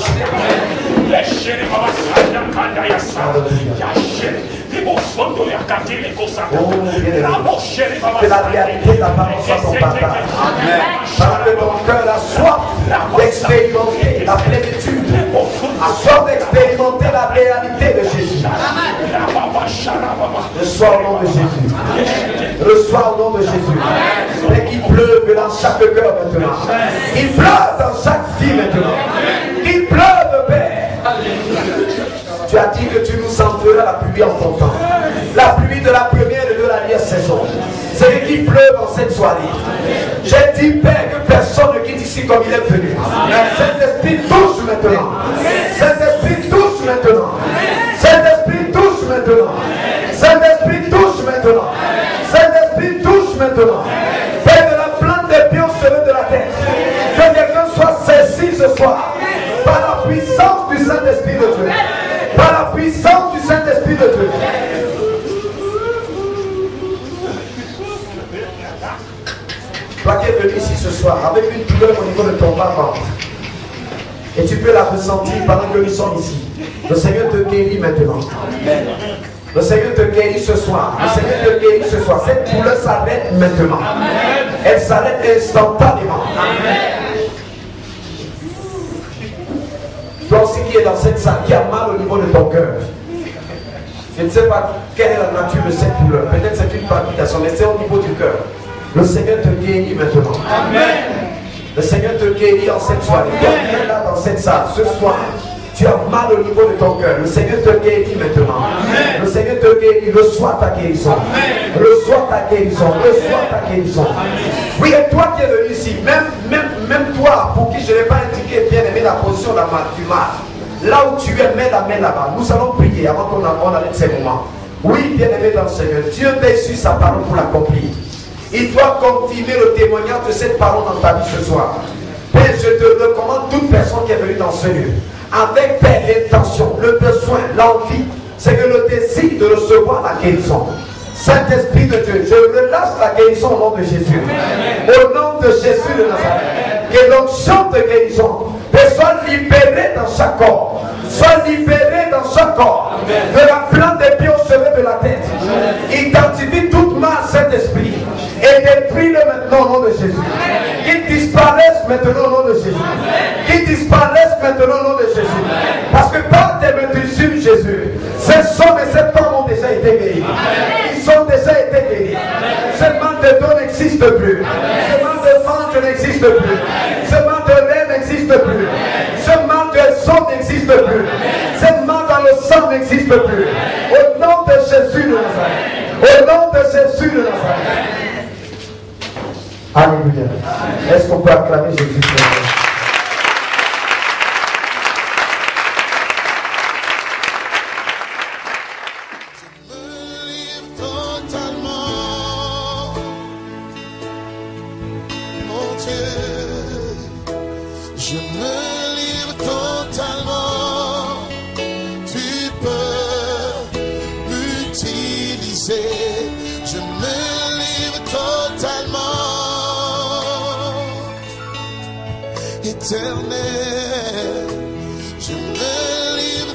Que la réalité de la parole soit ton partage. Parce que ton cœur a soif d'expérimenter la plénitude, a soif d'expérimenter la réalité de Jésus. Reçois au nom de Jésus. Reçois au nom de Jésus. Et qu'il pleuve dans chaque cœur maintenant. Qu'il pleuve dans chaque vie maintenant. Qu'il pleuve, Père. Tu as dit que tu nous enverras la pluie en ton temps. La pluie de la première et de la dernière saison. C'est qu'il pleuve en cette soirée. J'ai dit, Père, que personne ne quitte ici comme il est venu. Saint-Esprit touche maintenant. Saint-Esprit touche maintenant. Saint-Esprit touche maintenant. Saint-Esprit touche maintenant. Saint-Esprit touche maintenant. Père, de la plante des pieds au sommet de la tête. Que quelqu'un soit saisi ce soir par la puissance du Saint-Esprit de Dieu. Par la puissance du Saint-Esprit de Dieu. Toi qui es venu ici ce soir avec une douleur au niveau de ton bas-ventre, et tu peux la ressentir pendant que nous sommes ici. Le Seigneur te guérit maintenant. Le Seigneur te guérit ce soir. Le Seigneur te guérit ce soir. Cette douleur s'arrête maintenant. Elle s'arrête instantanément. Toi aussi qui es dans cette salle, qui a mal au niveau de ton cœur. Je ne sais pas quelle est la nature de cette douleur. Peut-être c'est une palpitation, mais c'est au niveau du cœur. Le Seigneur te guérit maintenant. Amen. Le Seigneur te guérit en cette soirée. Toi qui es là dans cette salle, ce soir, tu as mal au niveau de ton cœur. Le Seigneur te guérit maintenant. Amen. Le Seigneur te guérit. Reçois ta guérison. Reçois ta guérison. Reçois ta guérison. Amen. Oui, et toi qui es venu ici, même toi, pour qui je n'ai pas indiqué bien aimé la position du mal, là où tu es, mets la main là-bas. Nous allons prier avant qu'on arrête ces moments. Oui, bien aimé dans le Seigneur, Dieu t'a su sa parole pour l'accomplir. Il doit continuer le témoignage de cette parole dans ta vie ce soir. Père, je te recommande toute personne qui est venue dans ce lieu, avec Père l'intention, le besoin, l'envie, c'est que le désir de recevoir la guérison. Saint-Esprit de Dieu, je relâche la guérison au nom de Jésus. Au nom de Jésus de Nazareth. Que l'onction de guérison soit libérée dans chaque corps. Soit libérée dans chaque corps. De la plante des pieds au sommet de la tête. Identifie toute masse Saint-Esprit. Et détruis-le maintenant au nom de Jésus. Qu'il disparaisse maintenant au nom de Jésus. Qu'il disparaisse maintenant au nom de Jésus. Parce que par tes meurtrissures, Jésus, ces hommes et ces femmes ont déjà été guéris. Ils ont déjà été guéris. Ce mal de dos n'existe plus. Ce mal de ventre n'existe plus. Ce mal de lait n'existe plus. Ce mal de sang n'existe plus. Ce mal dans le sang n'existe plus. Au nom de Jésus de Nazareth. Au nom de Jésus de Nazareth. Alléluia. Est-ce qu'on peut acclamer Jésus? Éternel, je me livre